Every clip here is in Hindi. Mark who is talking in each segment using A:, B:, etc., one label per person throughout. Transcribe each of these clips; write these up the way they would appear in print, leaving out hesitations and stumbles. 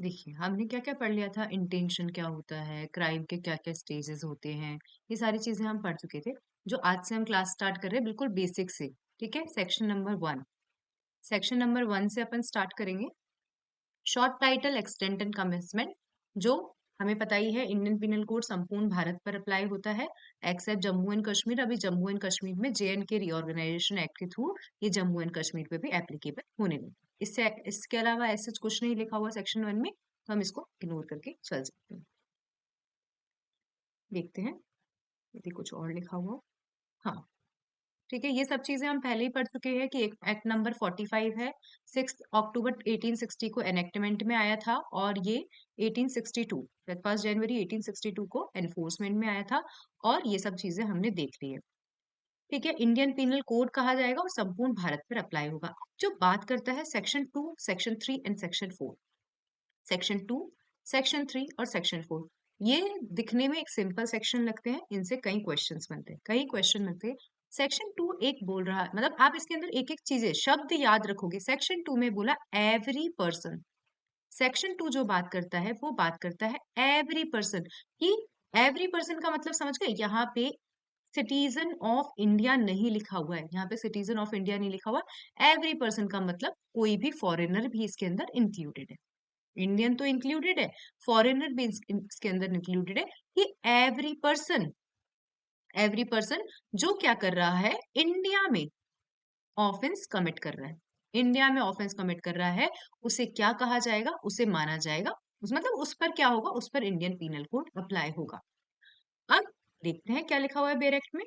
A: देखिए, हमने क्या-क्या पढ़ लिया था, इंटेंशन क्या होता है, क्राइम के क्या-क्या स्टेजेस होते हैं, ये सारी चीज़ें हम पढ़ चुके थे। जो आज से हम क्लास स्टार्ट कर रहे हैं बिल्कुल बेसिक से, ठीक है? Section number 1। सेक्शन नंबर 1 से अपन स्टार्ट करेंगे। Short title, extent and commitment, जो हमें पता ही है इंडियन पिनल कोड संपूर्ण भारत पर अप्लाई होता है, एक्सेप्ट जम्मू एंड कश्मीर। अभी जम्मू एंड कश्मीर में जे.एंड.के रीऑर्गेनाइजेशन एक्ट के थ्रू ये जम्मू एंड कश्मीर पे भी एप्लीकेबल होने लगे। इससे इसके अलावा ऐसे कुछ नहीं लिखा हुआ सेक्शन 1 में, तो हम इसको इग्नोर करके चल सकते हैं। देखते हैं यदि कुछ और लिखा हुआ हो। हाँ, ठीक है, ये सब चीजें हम पहले ही पढ़ चुके हैं कि एक एक्ट नंबर 45 है, 6 अक्टूबर 1860 को एनेक्टमेंट में आया था, और ये 1862 1 जनवरी 1862 को एनफोर्समेंट में आया था, और ये सब चीजें हमने देख ली है। ठीक है, इंडियन पिनल कोड कहा जाएगा और संपूर्ण भारत पर अप्लाई होगा। जो बात करता है section 2, section 3 and section 4। Section 2, section 3 और सेक्शन 4, ये दिखने में एक सिंपल सेक्शन लगते हैं, इनसे कई क्वेश्चंस बनते हैं, कई क्वेश्चन बनते हैं। सेक्शन 2 एक बोल रहा है, मतलब आप इसके अंदर एक एक चीजें शब्द याद रखोगे। सेक्शन 2 में बोला एवरी पर्सन। सेक्शन 2 जो बात करता है वो बात करता है एवरी पर्सन कि एवरी पर्सन का मतलब समझ गए। यहाँ पे सिटीजन ऑफ इंडिया नहीं लिखा हुआ है, यहाँ पे सिटीजन ऑफ इंडिया नहीं लिखा हुआ। एवरी पर्सन का मतलब कोई भी फॉरेनर भी इसके अंदर इंक्लूडेड है। इंडियन तो इंक्लूडेड है, फॉरेनर भी इसके अंदर इंक्लूडेड है। कि एवरी पर्सन जो क्या कर रहा है, इंडिया में ऑफेंस कमिट कर रहा है, इंडिया में ऑफेंस कमिट कर रहा है, उसे क्या कहा जाएगा, उसे माना जाएगा, उस मतलब उस पर क्या होगा, उस पर इंडियन पीनल कोड अप्लाई होगा। अब देखते हैं क्या लिखा हुआ है बेर एक्ट में।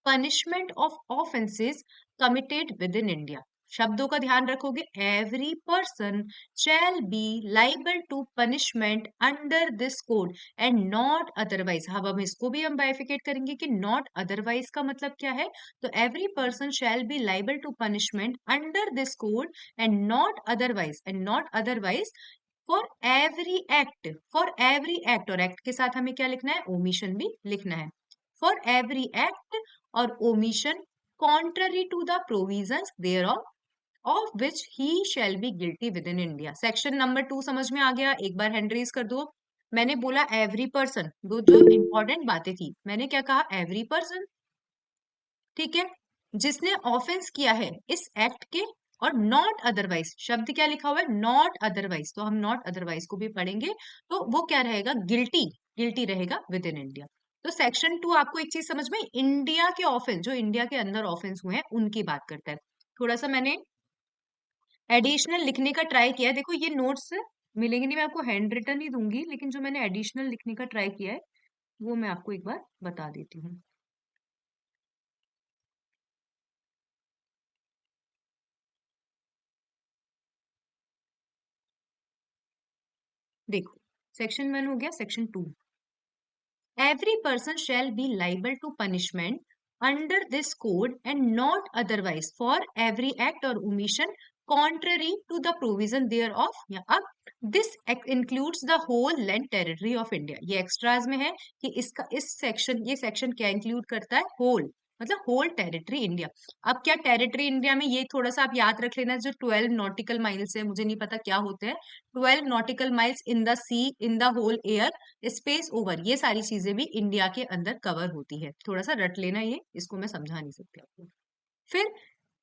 A: Punishment of offences committed within India. शब्दों का ध्यान रखोगे। Every person shall be liable to punishment under this code and not otherwise. अब हम इसको भी हम बाइफिकेट करेंगे कि नॉट अदरवाइज का मतलब क्या है। तो every person shall be liable to punishment under this code and not otherwise for every act, और एक्ट के साथ हमें क्या लिखना है, ओमिशन भी लिखना है। फॉर एवरी एक्ट और omission contrary to the provisions thereof of which he shall be guilty within India। Section number 2 समझ में आ गया, एक बार हैंड रेज कर दो। मैंने बोला एवरी पर्सन, दो जो इंपॉर्टेंट बातें थी, मैंने क्या कहा, एवरी पर्सन, ठीक है, जिसने ऑफेंस किया है इस एक्ट के, और नॉट अदरवाइज, शब्द क्या लिखा हुआ है, नॉट अदरवाइज, तो हम नॉट अदरवाइज को भी पढ़ेंगे, तो वो क्या रहेगा, गिल्टी, गिल्टी रहेगा विद इन इंडिया। तो सेक्शन 2 आपको एक चीज समझ में, इंडिया के ऑफेंस, जो इंडिया के अंदर ऑफेंस हुए हैं उनकी बात करता है। थोड़ा सा मैंने एडिशनल लिखने का ट्राई किया है, देखो ये नोट्स मिलेंगे नहीं, मैं आपको हैंड रिटन ही दूंगी, लेकिन जो मैंने एडिशनल लिखने का ट्राई किया है वो मैं आपको एक बार बता देती हूँ। देखो, सेक्शन 1 हो गया, section 2, every person shall be liable to punishment under this code and not otherwise for every act or omission contrary to the provision thereof। या अब this includes the whole land territory of India। ये एक्स्ट्राज में है कि इसका इस सेक्शन, ये सेक्शन क्या इंक्लूड करता है, होल, मतलब होल टेरिटरी इंडिया। अब क्या टेरिटरी इंडिया में, ये थोड़ा सा आप याद रख लेना, जो 12 नॉटिकल माइल्स है, मुझे नहीं पता क्या होते हैं, 12 nautical miles in the sea, in the whole air, space over, ये सारी चीजें भी इंडिया के अंदर कवर होती है। थोड़ा सा रट लेना, ये इसको मैं समझा नहीं सकती आपको। फिर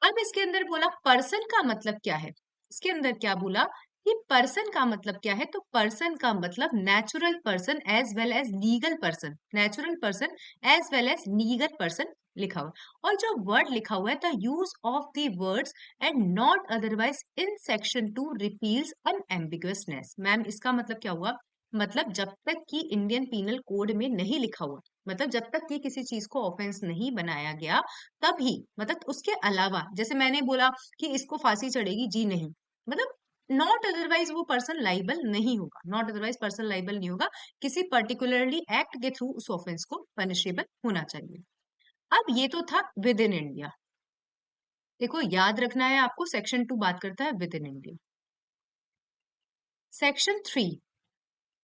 A: अब इसके अंदर बोला पर्सन का मतलब क्या है, इसके अंदर क्या बोला कि पर्सन का मतलब क्या है, तो पर्सन का मतलब natural person as well as legal person, natural person as well as legal person लिखा हुआ है। और जो वर्ड लिखा हुआ है, the use of the words and not otherwise in section 2 repeals unambiguousness. Ma'am इसका मतलब क्या हुआ, मतलब जब तक कि इंडियन पीनल कोड में नहीं लिखा हुआ, मतलब जब तक कि किसी चीज को ऑफेंस नहीं बनाया गया, तभी, मतलब उसके अलावा, जैसे मैंने बोला कि इसको फांसी चढ़ेगी, जी नहीं, मतलब नॉट अदरवाइज वो पर्सन लाइबल नहीं होगा, नॉट अदरवाइज पर्सन लाइबल नहीं होगा, किसी पर्टिकुलरली एक्ट के थ्रू उस ऑफेंस को पनिशेबल होना चाहिए। अब ये तो था विद इन इंडिया। देखो याद रखना है आपको, सेक्शन 2 बात करता है विद इन इंडिया, सेक्शन 3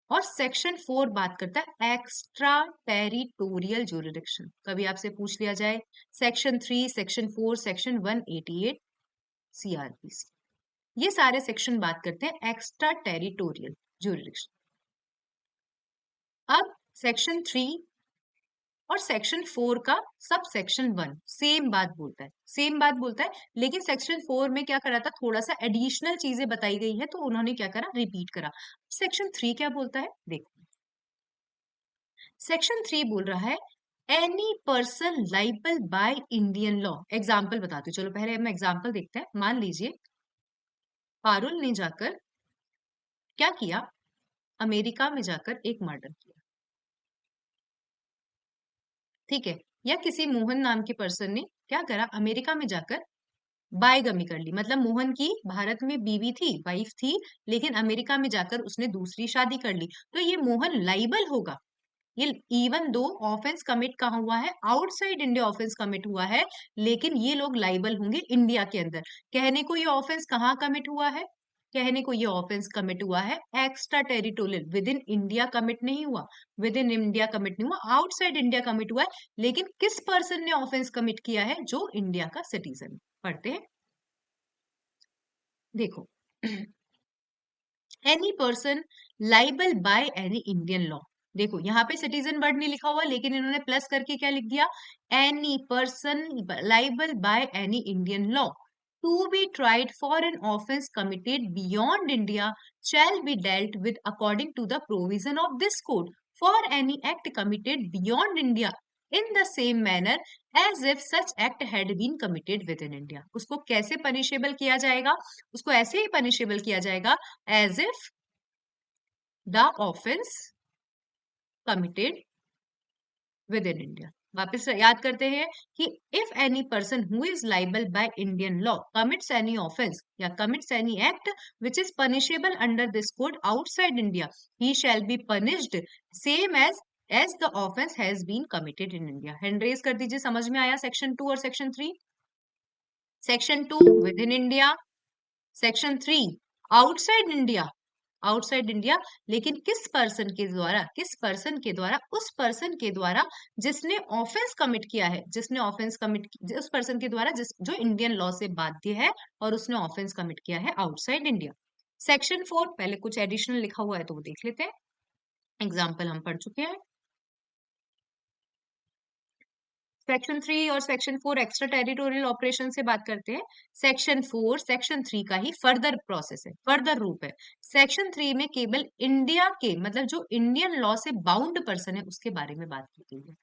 A: और सेक्शन 4 बात करता है एक्स्ट्रा टेरिटोरियल जुरिडिक्शन। कभी आपसे पूछ लिया जाए सेक्शन 3, सेक्शन 4, सेक्शन 188 सीआरपीसी, ये सारे सेक्शन बात करते हैं एक्स्ट्रा टेरिटोरियल ज्यूरिडिक्शन। अब सेक्शन 3 और सेक्शन 4 का सब सेक्शन 1 सेम बात बोलता है, सेम बात बोलता है, लेकिन सेक्शन 4 में क्या करा था, थोड़ा सा एडिशनल चीजें बताई गई है, तो उन्होंने क्या करा, रिपीट करा। सेक्शन 3 क्या बोलता है, देखो सेक्शन 3 बोल रहा है any person liable by Indian law. Example बताती हूँ, चलो पहले हम एग्जाम्पल देखते हैं। मान लीजिए पारुल ने जाकर क्या किया, अमेरिका में जाकर एक मर्डर किया, ठीक है, या किसी मोहन नाम के पर्सन ने क्या करा, अमेरिका में जाकर बायगमी कर ली, मतलब मोहन की भारत में बीवी थी, वाइफ थी, लेकिन अमेरिका में जाकर उसने दूसरी शादी कर ली, तो ये मोहन लाइबल होगा। ये इवन दो ऑफेंस कमिट कहाँ हुआ है, आउटसाइड इंडिया ऑफेंस कमिट हुआ है, लेकिन ये लोग लाइबल होंगे इंडिया के अंदर। कहने को ये ऑफेंस कहाँ कमिट हुआ है, कहने को ये ऑफेंस कमिट हुआ है extra territorial, with in India commit नहीं हुआ, विद इन इंडिया कमिट नहीं हुआ, आउटसाइड इंडिया कमिट हुआ है। लेकिन किस पर्सन ने ऑफेंस कमिट किया है, जो इंडिया का सिटीजन। पढ़ते हैं, देखो any person liable by any Indian law. देखो यहाँ पे सिटीजन वर्ड नहीं लिखा हुआ, लेकिन इन्होंने प्लस करके क्या लिख दिया, any person liable by any Indian law to be tried for an offence committed beyond India shall be dealt with according to the provision of this code for any act committed beyond India in the same manner as if such act had been committed within India. उसको कैसे पनिशेबल किया जाएगा, उसको ऐसे ही पनिशेबल किया जाएगा as if the offense committed within India। वापस याद करते हैं कि if any person who is liable by Indian law commits any offense या commits any act which is punishable under this code outside India, he shall be punished same as the offense has been committed in India। Hand raise कर दीजिए, समझ में आया सेक्शन 2 और section 3। Section 2 within India, section 3 outside India, outside India, लेकिन किस पर्सन के द्वारा, किस पर्सन के द्वारा, उस पर्सन के द्वारा जिसने ऑफेंस कमिट किया है, जिसने ऑफेंस कमिट, उस पर्सन के द्वारा जिस जो इंडियन लॉ से बाध्य है और उसने ऑफेंस कमिट किया है आउटसाइड इंडिया। सेक्शन 4 पहले कुछ एडिशनल लिखा हुआ है तो वो देख लेते हैं, एग्जाम्पल हम पढ़ चुके हैं। सेक्शन 3 और सेक्शन 4 एक्स्ट्रा टेरिटोरियल ऑपरेशन से बात करते हैं। सेक्शन 4 सेक्शन 3 का ही फर्दर प्रोसेस है, फर्दर रूप है। सेक्शन 3 में केवल इंडिया के, मतलब जो इंडियन लॉ से बाउंड पर्सन है उसके बारे में बात की गई है,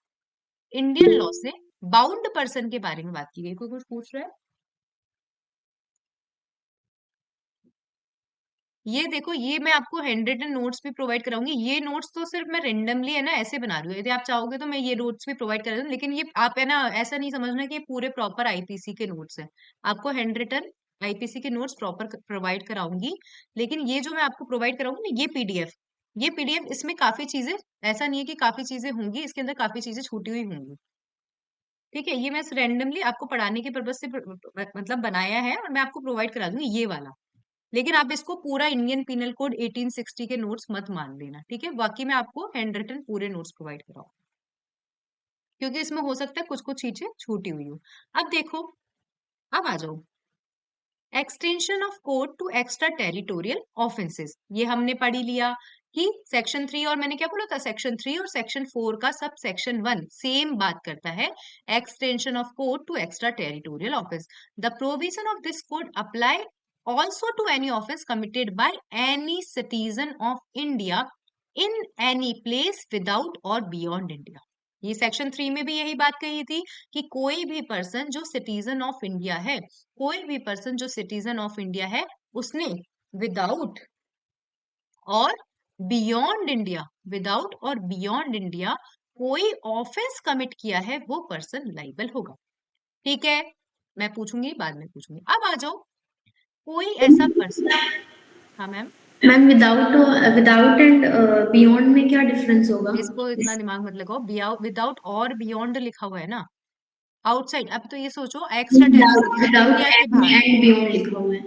A: इंडियन लॉ से बाउंड पर्सन के बारे में बात की गई। कोई कुछ पूछ रहा है, ये देखो, ये मैं आपको हैंड रिटन नोट्स भी प्रोवाइड कराऊंगी। ये नोट्स तो सिर्फ मैं रेंडमली है ना ऐसे बना रही हूँ, यदि आप चाहोगे तो मैं ये नोट्स भी प्रोवाइड करा दूँ, लेकिन ये आप है ना ऐसा नहीं समझना कि ये पूरे प्रॉपर आईपीसी के नोट्स हैं। आपको हैंड रिटन आईपीसी के नोट्स प्रॉपर प्रोवाइड कराऊंगी, लेकिन ये जो मैं आपको प्रोवाइड कराऊंगी ना, ये पीडीएफ इसमें काफी चीजें, ऐसा नहीं है कि काफी चीजें होंगी, इसके अंदर काफी चीजें छूटी हुई होंगी, ठीक है। ये मैं रेंडमली आपको पढ़ाने के पर्पज से मतलब बनाया है, और मैं आपको प्रोवाइड करा दूंगी ये वाला। लेकिन आप इसको पूरा इंडियन पिनल कोड 1860 के नोट्स मत मान लेना, ठीक है। बाकी मैं आपको हैंड रिटन पूरे नोट्स प्रोवाइड कराऊँ, क्योंकि इसमें हो सकता है कुछ कुछ चीजें छूटी हुई हो। अब देखो, अब आ जाओ extension of code to extra territorial offences. ये हमने पढ़ी लिया कि सेक्शन 3 और मैंने क्या बोला था, सेक्शन 3 और सेक्शन 4 का सब सेक्शन 1 सेम बात करता है, extension of code to extra territorial offence. The provision of this code apply also to any offense committed by any citizen of India in any place without or beyond India। ये सेक्शन 3 में भी यही बात कही थी कि कोई भी पर्सन जो सिटीजन ऑफ इंडिया है, कोई भी पर्सन जो सिटीजन ऑफ इंडिया है, उसने विदाउट और बियॉन्ड इंडिया, विदाउट और बियॉन्ड इंडिया कोई ऑफेंस कमिट किया है, वो पर्सन लाइबल होगा, ठीक है। मैं पूछूंगी, बाद में पूछूंगी। अब आ जाओ कोई ऐसा पर्सन, हाँ ma'am,
B: ma'am without without and beyond में क्या डिफरेंस होगा?
A: इसको इतना दिमाग मत लगाओ, विदाउट और बियॉन्ड लिखा हुआ है ना, आउटसाइड। अब तो ये सोचो एक्स्ट्रा टेरिटोरियल
B: विदाउट
A: इंडिया के बाहर।
B: एंड बियॉन्ड लिखा हुआ है।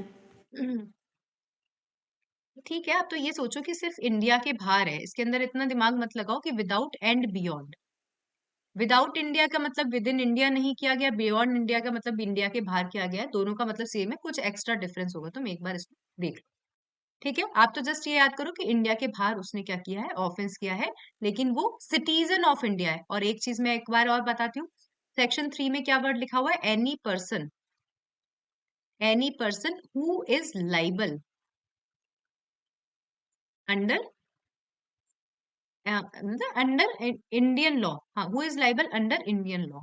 A: ठीक है, अब तो ये सोचो कि सिर्फ इंडिया के बाहर है, इसके अंदर इतना दिमाग मत लगाओ कि without and beyond. Without India का मतलब विद इन इंडिया नहीं किया गया, बियॉन्ड इंडिया का मतलब इंडिया के बाहर किया गया है, दोनों का मतलब सेम है, कुछ एक्स्ट्रा डिफरेंस होगा, तुम एक बार इसको देख लो। ठीक है, आप तो जस्ट ये याद करो कि इंडिया के बाहर उसने क्या किया है, ऑफेंस किया है, लेकिन वो सिटीजन ऑफ इंडिया है। और एक चीज मैं एक बार और बताती हूँ, सेक्शन 3 में क्या वर्ड लिखा हुआ है, any person who is liable under under Indian law, हाँ, who is liable under Indian law.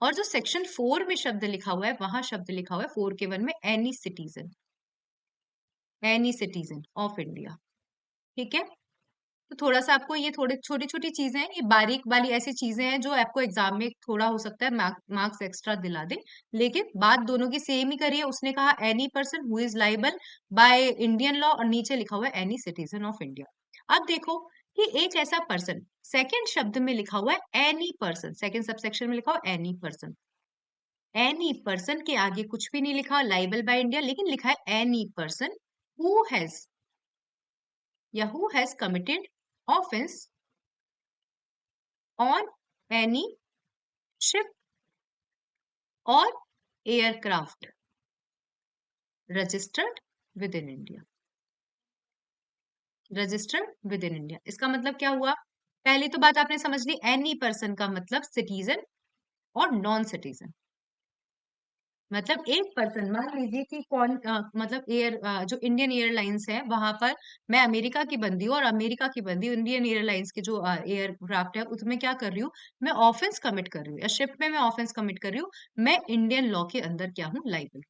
A: और जो सेक्शन 4 में शब्द लिखा हुआ है, वहां शब्द लिखा हुआ है 4 के 1 में, एनी सिटीजन ऑफ इंडिया। ठीक है, तो थोड़ा सा आपको ये थोड़े छोटी छोटी चीजें हैं, ये बारीक वाली ऐसी चीजें हैं जो आपको एग्जाम में थोड़ा हो सकता है मार्क्स एक्स्ट्रा दिला दे, लेकिन बात दोनों की सेम ही करिए। उसने कहा any person who is liable by Indian law, और नीचे लिखा हुआ है एनी सिटीजन ऑफ इंडिया। अब देखो कि एक ऐसा पर्सन, सेकेंड शब्द में लिखा हुआ है एनी पर्सन, सेकेंड सबसेक्शन में लिखा हुआ है एनी पर्सन, एनी पर्सन के आगे कुछ भी नहीं लिखा लाइबल बाय इंडिया, लेकिन लिखा है एनी पर्सन हु हैज या who has committed offence on any ship और aircraft registered within India, registered within India. इसका मतलब क्या हुआ, पहली तो बात आपने समझ ली, एनी पर्सन का मतलब सिटीजन और नॉन सिटीजन। मतलब एक पर्सन, मान लीजिए कि कौन मतलब जो इंडियन एयरलाइंस है वहां पर मैं अमेरिका की बंदी हूँ, और अमेरिका की बंदी इंडियन एयरलाइंस की जो एयरक्राफ्ट है उसमें क्या कर रही हूँ, मैं ऑफेंस कमिट कर रही हूँ, या शिप में मैं ऑफेंस कमिट कर रही हूँ, मैं इंडियन लॉ के अंदर क्या हूँ, लाइबल।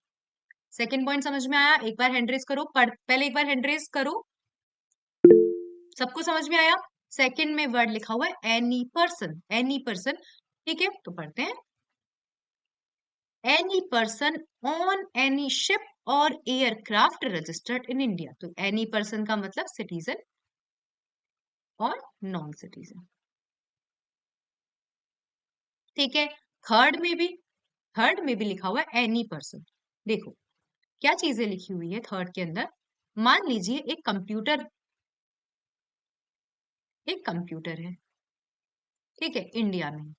A: सेकंड पॉइंट समझ में आया, एक बार हैंड रेज करो, पहले एक बार हैंड रेज करो, सबको समझ में आया। सेकंड में वर्ड लिखा हुआ है एनी पर्सन, एनी पर्सन। ठीक है, तो पढ़ते हैं, any person on any ship और एयरक्राफ्ट रजिस्टर्ड इन इंडिया। तो एनी पर्सन का मतलब सिटीजन और नॉन सिटीजन। ठीक है, थर्ड में भी लिखा हुआ है एनी पर्सन। देखो क्या चीजें लिखी हुई है थर्ड के अंदर, मान लीजिए एक कंप्यूटर है, ठीक है, इंडिया में,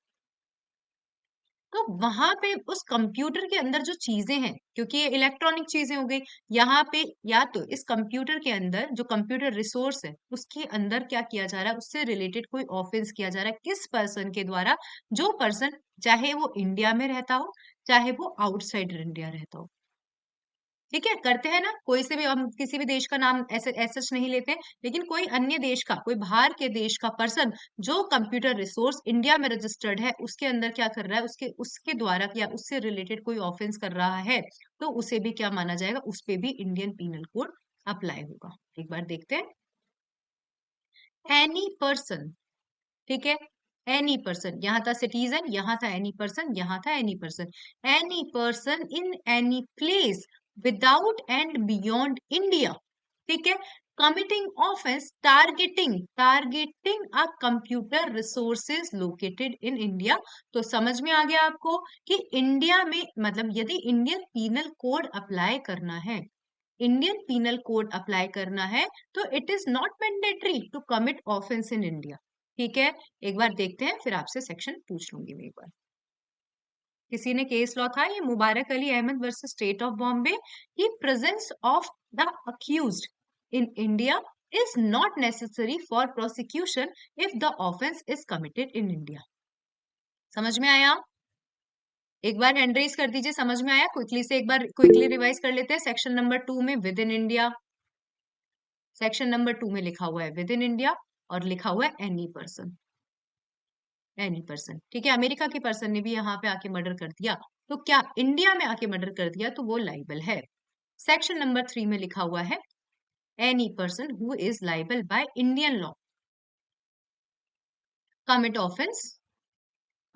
A: तो वहां पे उस कंप्यूटर के अंदर जो चीजें हैं, क्योंकि ये इलेक्ट्रॉनिक चीजें हो गई, यहाँ पे या तो इस कंप्यूटर के अंदर जो कंप्यूटर रिसोर्स है उसके अंदर क्या किया जा रहा है, उससे रिलेटेड कोई ऑफेंस किया जा रहा है, किस पर्सन के द्वारा, जो पर्सन चाहे वो इंडिया में रहता हो, चाहे वो आउटसाइड इंडिया रहता हो। ठीक है, करते हैं ना, कोई से भी हम किसी भी देश का नाम ऐसे ऐसे नहीं लेते, लेकिन कोई अन्य देश का, कोई बाहर के देश का पर्सन जो कंप्यूटर रिसोर्स इंडिया में रजिस्टर्ड है उसके अंदर क्या कर रहा है, उसके उसके द्वारा या उससे रिलेटेड कोई ऑफेंस कर रहा है, तो उसे भी क्या माना जाएगा, उस पे भी इंडियन पीनल कोड अप्लाई होगा। एक बार देखते हैं, एनी पर्सन, ठीक है, एनी पर्सन, यहाँ था सिटीजन, यहाँ था एनी पर्सन, यहाँ था any person, any person in any place without and beyond India, ठीक है, committing offence targeting a computer resources located in India. तो समझ में आ गया आपको कि इंडिया में मतलब यदि इंडियन पीनल कोड अप्लाई करना है तो it is not mandatory to commit offence in India. ठीक है, एक बार देखते हैं, फिर आपसे सेक्शन पूछ लूंगी मैं एक बार। किसी ने केस लॉ था, ये Mubarak Ali Ahmad versus state of Bombay, कि presence of the accused in India is not necessary for prosecution if the offence is committed in India. समझ में आया, एक बार हैंड रेज कर दीजिए, समझ में आया, क्विकली से एक बार क्विकली रिवाइज कर लेते हैं। सेक्शन नंबर 2 में with in India, section number 2 में लिखा हुआ है विद इन इंडिया, और लिखा हुआ है एनी पर्सन, एनी पर्सन। ठीक है, अमेरिका के पर्सन ने भी यहाँ पे आके मर्डर कर दिया, तो क्या इंडिया में आके मर्डर कर दिया तो वो लाइबल है। सेक्शन नंबर 3 में लिखा हुआ है any person who is liable by Indian law commit offence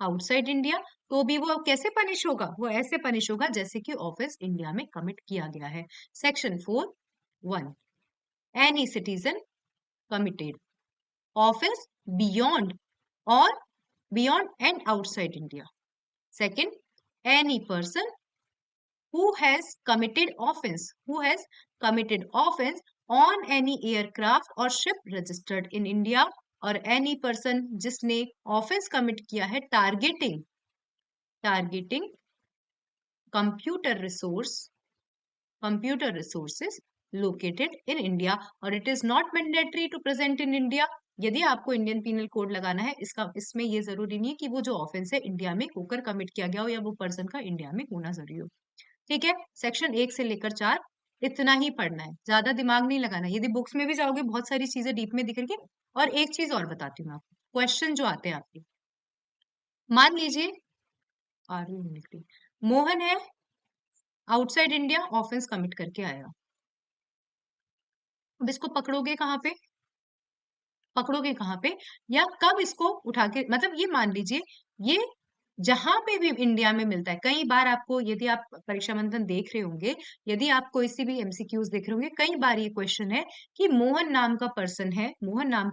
A: outside India, तो भी वो कैसे पनिश होगा, वो ऐसे पनिश होगा जैसे कि ऑफेंस इंडिया में कमिट किया गया है। Section 4(1), any citizen committed offence beyond और beyond and outside India. Second, any person who has committed offense on any aircraft or ship registered in India. और एनी पर्सन जिसने ऑफेंस कमिट किया है targeting computer resources located in India, और it is not mandatory to present in India. यदि आपको इंडियन पीनल कोड लगाना है, इसमें ये जरूरी नहीं है कि वो जो ऑफेंस है इंडिया में होकर कमिट किया गया हो या वो पर्सन का इंडिया में होना जरूरी हो। ठीक है, सेक्शन 1 से लेकर 4 इतना ही पढ़ना है, ज्यादा दिमाग नहीं लगाना। यदि बुक्स में भी जाओगे बहुत सारी चीजें डीप में दिख रही है। और एक चीज और बताती हूँ आपको, क्वेश्चन जो आते हैं आपके, मान लीजिए मोहन है, आउटसाइड इंडिया ऑफेंस कमिट करके आया। अब इसको पकड़ोगे कहाँ पे या कब इसको उठा के, मतलब ये मान लीजिए ये जहां पे भी इंडिया में मिलता है। कई बार आपको, यदि आप परीक्षा मंथन देख रहे होंगे, यदि आप कोई सी भी एमसीक्यूज देख रहे होंगे, कई बार ये क्वेश्चन है कि मोहन नाम का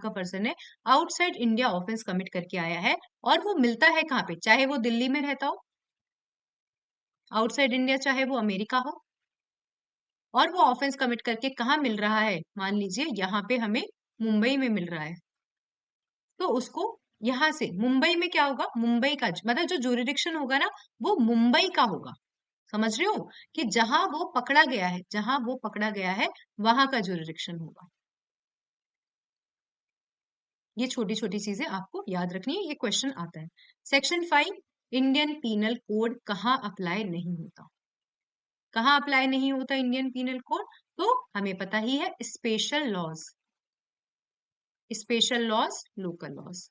A: पर्सन है, आउटसाइड इंडिया ऑफेंस कमिट करके आया है, और वो मिलता है कहाँ पे, चाहे वो दिल्ली में रहता हो आउटसाइड इंडिया, चाहे वो अमेरिका हो, और वो ऑफेंस कमिट करके कहाँ मिल रहा है, मान लीजिए यहाँ पे हमें मुंबई में मिल रहा है। तो उसको यहां से, मुंबई में क्या होगा, मुंबई का मतलब जो ज्यूरिडिक्शन होगा ना, वो मुंबई का होगा। समझ रहे हो कि जहां वो पकड़ा गया है वहां का ज्यूरिडिक्शन होगा। ये छोटी छोटी चीजें आपको याद रखनी है, ये क्वेश्चन आता है। सेक्शन 5, इंडियन पीनल कोड कहाँ अप्लाई नहीं होता। कहाँ अप्लाई नहीं होता इंडियन पीनल कोड, तो हमें पता ही है, स्पेशल लॉज, लोकल लॉज।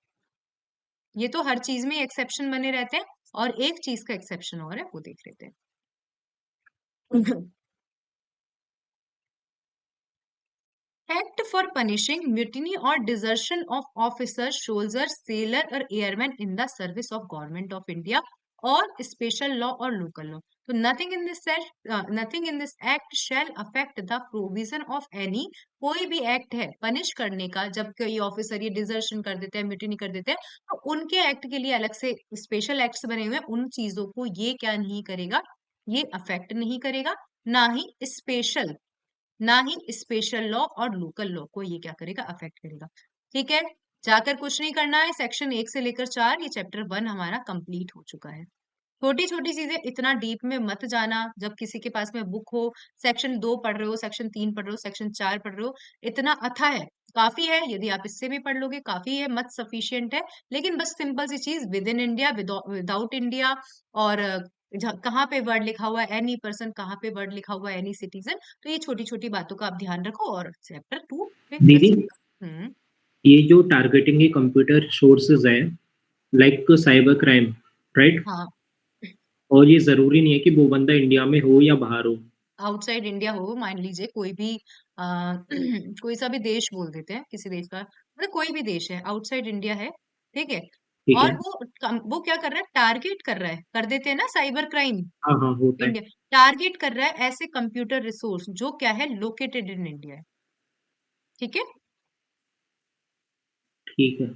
A: ये तो हर चीज में एक्सेप्शन बने रहते हैं, और एक चीज का एक्सेप्शन और है, वो देख लेते हैं। एक्ट फॉर पनिशिंग म्यूटिनी और desertion of officer, soldier, sailor और airman in the service of government of India, और स्पेशल लॉ और लोकल लॉ। तो nothing in this act shall affect the provision of any, कोई भी एक्ट है पनिश करने का, जब कोई ऑफिसर ये डिजर्शन कर देते हैं, म्यूटिनी कर देते हैं, तो उनके एक्ट के लिए अलग से स्पेशल एक्ट्स बने हुए हैं। उन चीजों को ये क्या नहीं करेगा, ये अफेक्ट नहीं करेगा। ना ही स्पेशल ना ही स्पेशल लॉ और लोकल लॉ को ये क्या करेगा, अफेक्ट करेगा। ठीक है, जाकर कुछ नहीं करना है, सेक्शन 1 से लेकर 4, ये चैप्टर 1 हमारा कंप्लीट हो चुका है। छोटी छोटी चीजें, इतना डीप में मत जाना। जब किसी के पास में बुक हो, सेक्शन 2 पढ़ रहे हो, सेक्शन 3 पढ़ रहे हो, सेक्शन 4 पढ़ रहे हो, इतना अथा है, काफी है। यदि आप इससे भी पढ़ लोगे काफी है, मत सफिशियंट है। लेकिन बस सिंपल सी चीज, with in India, without India, और कहाँ पे वर्ड लिखा हुआ है एनी पर्सन, कहाँ पे वर्ड लिखा हुआ है एनी सिटीजन, तो ये छोटी छोटी बातों का आप ध्यान रखो, और चैप्टर 2 पे
C: दीदी,
A: हम्म
C: ये जो टारगेटिंग के कंप्यूटर सोर्सेज है, लाइक साइबर क्राइम, राइट?
A: हाँ,
C: और ये जरूरी नहीं है कि वो बंदा इंडिया में हो या बाहर हो।
A: आउटसाइड इंडिया हो, मान लीजिए कोई भी कोई सा भी देश बोल देते हैं, किसी देश का, मतलब कोई भी देश है, आउटसाइड इंडिया है, ठीक है,
C: ठीक
A: और
C: है।
A: वो क्या कर रहा है, टारगेट कर रहा है, कर देते हैं ना साइबर क्राइम,
C: हाँ हाँ, होता है।
A: इंडिया टारगेट कर रहा है ऐसे कंप्यूटर रिसोर्स जो क्या है, लोकेटेड इन इंडिया है। ठीक है।
C: ठीक है।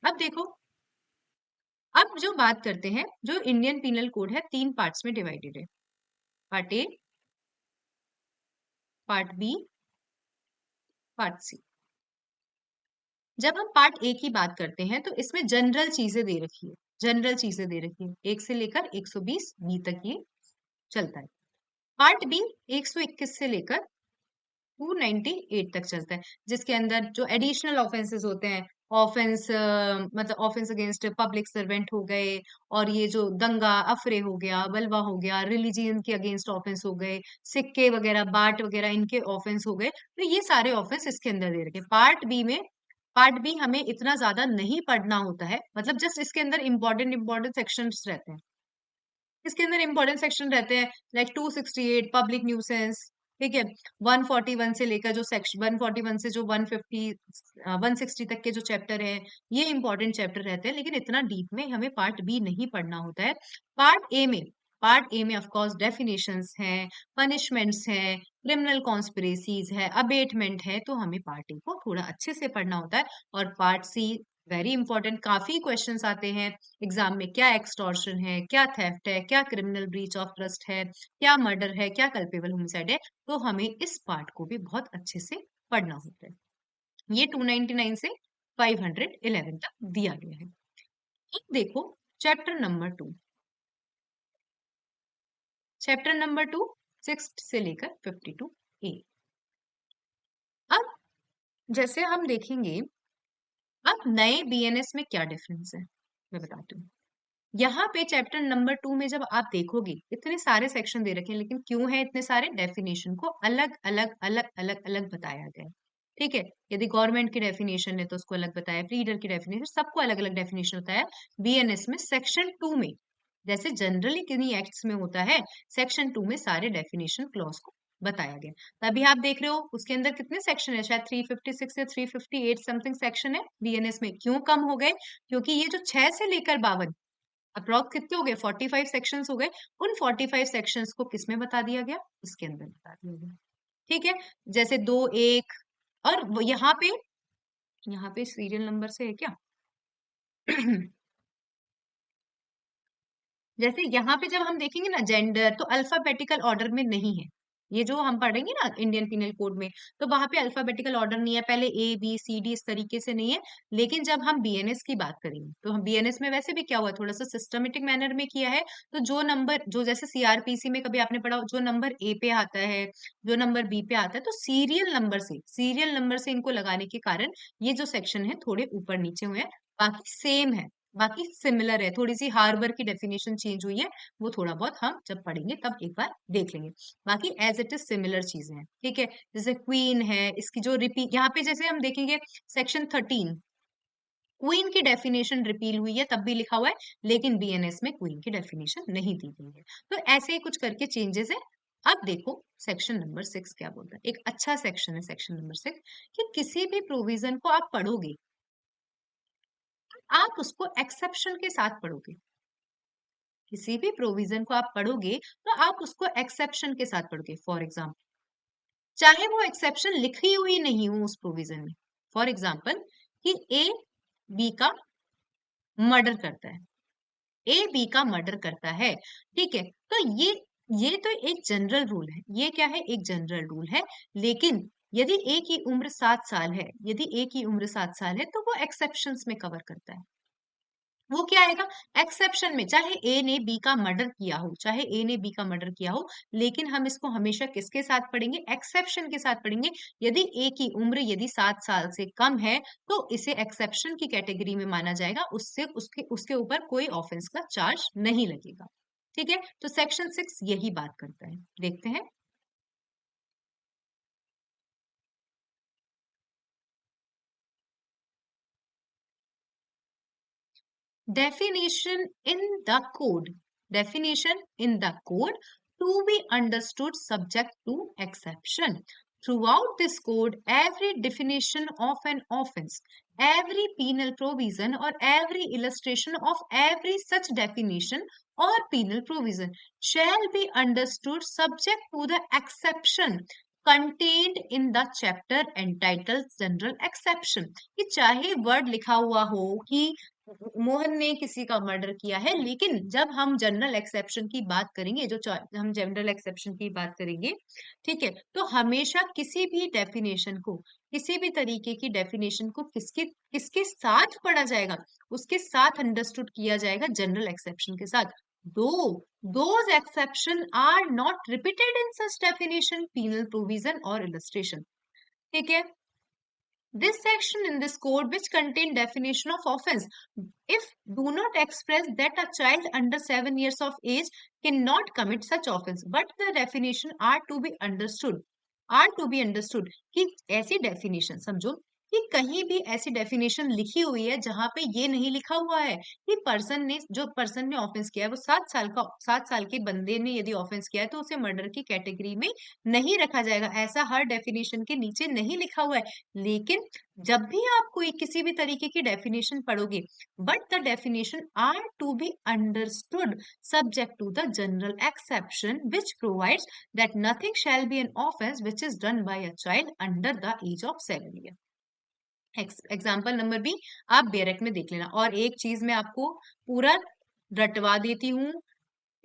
A: अब देखो, अब जो बात करते हैं, जो इंडियन पीनल कोड है 3 पार्ट्स में डिवाइडेड है, part A, part B, part C. जब हम पार्ट ए की बात करते हैं तो इसमें जनरल चीजें दे रखी है, 1 से लेकर 120 बी तक ये चलता है। पार्ट बी 121 से लेकर 298 तक चलता है, जिसके अंदर जो एडिशनल ऑफेंसेस होते हैं, ऑफेंस मतलब ऑफेंस अगेंस्ट पब्लिक सर्वेंट हो गए, और ये जो दंगा अफरे हो गया, बलवा हो गया, रिलीजियन के अगेंस्ट ऑफेंस हो गए, सिक्के वगैरह, बाट वगैरह, इनके ऑफेंस हो गए, तो ये सारे ऑफेंस इसके अंदर दे रखे। पार्ट बी हमें इतना ज्यादा नहीं पढ़ना होता है, मतलब जस्ट इसके अंदर इंपॉर्टेंट सेक्शंस रहते हैं। इसके अंदर इंपॉर्टेंट सेक्शन रहते हैं, लाइक 268 पब्लिक न्यूसेंस, ठीक है, 141 से लेकर जो सेक्शन 141 से जो 150 160 तक के जो चैप्टर है, ये इंपॉर्टेंट चैप्टर रहते हैं, लेकिन इतना डीप में हमें पार्ट बी नहीं पढ़ना होता है। पार्ट ए में ऑफ कोर्स डेफिनेशंस हैं, पनिशमेंट्स हैं, क्रिमिनल कॉन्स्पिरेसीज है, अबेटमेंट है, तो हमें पार्ट ए को थोड़ा अच्छे से पढ़ना होता है। और पार्ट सी वेरी इंपॉर्टेंट, काफी क्वेश्चंस आते हैं एग्जाम में, क्या एक्सटॉर्शन है, क्या थेफ्ट है, क्या क्रिमिनल ब्रीच ऑफ ट्रस्ट है, क्या मर्डर है, क्या कल्पेबल होमिसाइड है, तो हमें इस पार्ट को भी बहुत अच्छे से पढ़ना होता है। ये 299 से 511 तक दिया गया है। अब देखो चैप्टर नंबर 2, चैप्टर नंबर 2 6 से लेकर 52A। अब जैसे हम देखेंगे, अब नए बीएनएस में क्या डिफरेंस है मैं बताती हूँ। यहाँ पे चैप्टर नंबर 2 में जब आप देखोगे इतने सारे सेक्शन दे रखे हैं, लेकिन क्यों है इतने सारे? डेफिनेशन को अलग अलग अलग अलग अलग बताया गया है। ठीक है, यदि गवर्नमेंट की डेफिनेशन है तो उसको अलग बताया, रीडर की डेफिनेशन, सबको अलग अलग डेफिनेशन होता है। बीएनएस में सेक्शन 2 में, जैसे जनरली किन्हीं एक्ट्स में होता है, सेक्शन 2 में सारे डेफिनेशन क्लॉज को बताया गया। तभी आप देख रहे हो उसके अंदर कितने सेक्शन है, शायद 356 या 358 समथिंग सेक्शन है बीएनएस में। क्यों कम हो गए? क्योंकि ये जो 6 से लेकर 52 अप्रॉक्स कितने हो गए, 45 सेक्शंस हो गए, उन 45 सेक्शंस को किस में बता दिया गया? इसके अंदर बता दिया गया। ठीक है, जैसे 2 1 और यहाँ पे सीरियल नंबर से है क्या? जैसे यहाँ पे जब हम देखेंगे ना जेंडर, तो अल्फाबेटिकल ऑर्डर में नहीं है। ये जो हम पढ़ेंगे ना इंडियन पिनल कोड में, तो वहां पे अल्फाबेटिकल ऑर्डर नहीं है, पहले ए बी सी डी इस तरीके से नहीं है। लेकिन जब हम बीएनएस की बात करेंगे तो हम बीएनएस में वैसे भी क्या हुआ, थोड़ा सा सिस्टमेटिक मैनर में किया है। तो जो नंबर, जो जैसे सीआरपीसी में कभी आपने पढ़ा, जो नंबर ए पे आता है, जो नंबर बी पे आता है, तो सीरियल नंबर से इनको लगाने के कारण ये जो सेक्शन है थोड़े ऊपर नीचे हुए हैं। बाकी सेम है, बाकी सिमिलर है, थोड़ी सी हार्बर की डेफिनेशन चेंज हुई है, वो थोड़ा बहुत हम जब पढ़ेंगे तब एक बार देख लेंगे। बाकी एज इट इज सिमिलर चीजें हैं। ठीक है, जैसे क्वीन है, इसकी जो रिपीट, यहाँ पे जैसे हम देखेंगे सेक्शन 13, क्वीन की डेफिनेशन रिपील हुई है तब भी लिखा हुआ है, लेकिन बीएनएस में क्वीन की डेफिनेशन नहीं दी गई है। तो ऐसे ही कुछ करके चेंजेस है। अब देखो सेक्शन नंबर 6 क्या बोलता है। एक अच्छा सेक्शन है सेक्शन नंबर 6, कि किसी भी प्रोविजन को आप पढ़ोगे, आप उसको एक्सेप्शन के साथ पढ़ोगे। किसी भी प्रोविजन को आप पढ़ोगे तो आप उसको एक्सेप्शन के साथ पढ़ोगे। फॉर एग्जाम्पल, चाहे वो एक्सेप्शन लिखी हुई नहीं हो उस प्रोविजन में। फॉर एग्जाम्पल, कि ए बी का मर्डर करता है, ए बी का मर्डर करता है। ठीक है, तो ये तो एक जनरल रूल है, ये क्या है, एक जनरल रूल है। लेकिन यदि ए की उम्र 7 साल है, यदि ए की उम्र 7 साल है, तो वो एक्सेप्शंस में कवर करता है। वो क्या आएगा, एक्सेप्शन में, चाहे ए ने बी का मर्डर किया हो, चाहे ए ने बी का मर्डर किया हो, लेकिन हम इसको हमेशा किसके साथ पढ़ेंगे, एक्सेप्शन के साथ पढ़ेंगे। यदि ए की उम्र यदि 7 साल से कम है, तो इसे एक्सेप्शन की कैटेगरी में माना जाएगा, उससे उसके उसके ऊपर कोई ऑफेंस का चार्ज नहीं लगेगा। ठीक है, तो सेक्शन 6 यही बात करता है। देखते हैं, definition in the code, definition in the code to be understood subject to exception. Throughout this code, every definition of an offense, every penal provision or every illustration of every such definition or penal provision shall be understood subject to the exception contained in the chapter entitled general exception। कि चाहे वर्ड लिखा हुआ हो कि मोहन ने किसी का मर्डर किया है, लेकिन जब हम जनरल एक्सेप्शन की बात करेंगे, हम जनरल एक्सेप्शन की बात करेंगे, ठीक है, तो हमेशा किसी भी डेफिनेशन को, किसी भी तरीके की डेफिनेशन को किसके किसके साथ पढ़ा जाएगा, उसके साथ अंडरस्टूड किया जाएगा, जनरल एक्सेप्शन के साथ। दो those exception are not repeated in such definition, penal provision और इलस्ट्रेशन। ठीक है, this section in this code which contain definition of offense if do not express that a child under 7 years of age cannot commit such offense, but the definition are to be understood, कि ऐसी डेफिनेशन समझो कि कहीं भी ऐसी डेफिनेशन लिखी हुई है जहां पे ये नहीं लिखा हुआ है कि पर्सन ने ऑफेंस किया है वो 7 साल के बंदे ने यदि ऑफेंस किया है तो उसे मर्डर की कैटेगरी में नहीं रखा जाएगा, ऐसा हर डेफिनेशन के नीचे नहीं लिखा हुआ है। लेकिन जब भी आप कोई किसी भी तरीके की डेफिनेशन पढ़ोगे, but the definition are to be understood subject to the general exception which provides that nothing shall be an offence which is done by a child under the age of 7 year. Example number B आप बैरक में देख लेना। और एक चीज मैं आपको पूरा रटवा देती हूँ,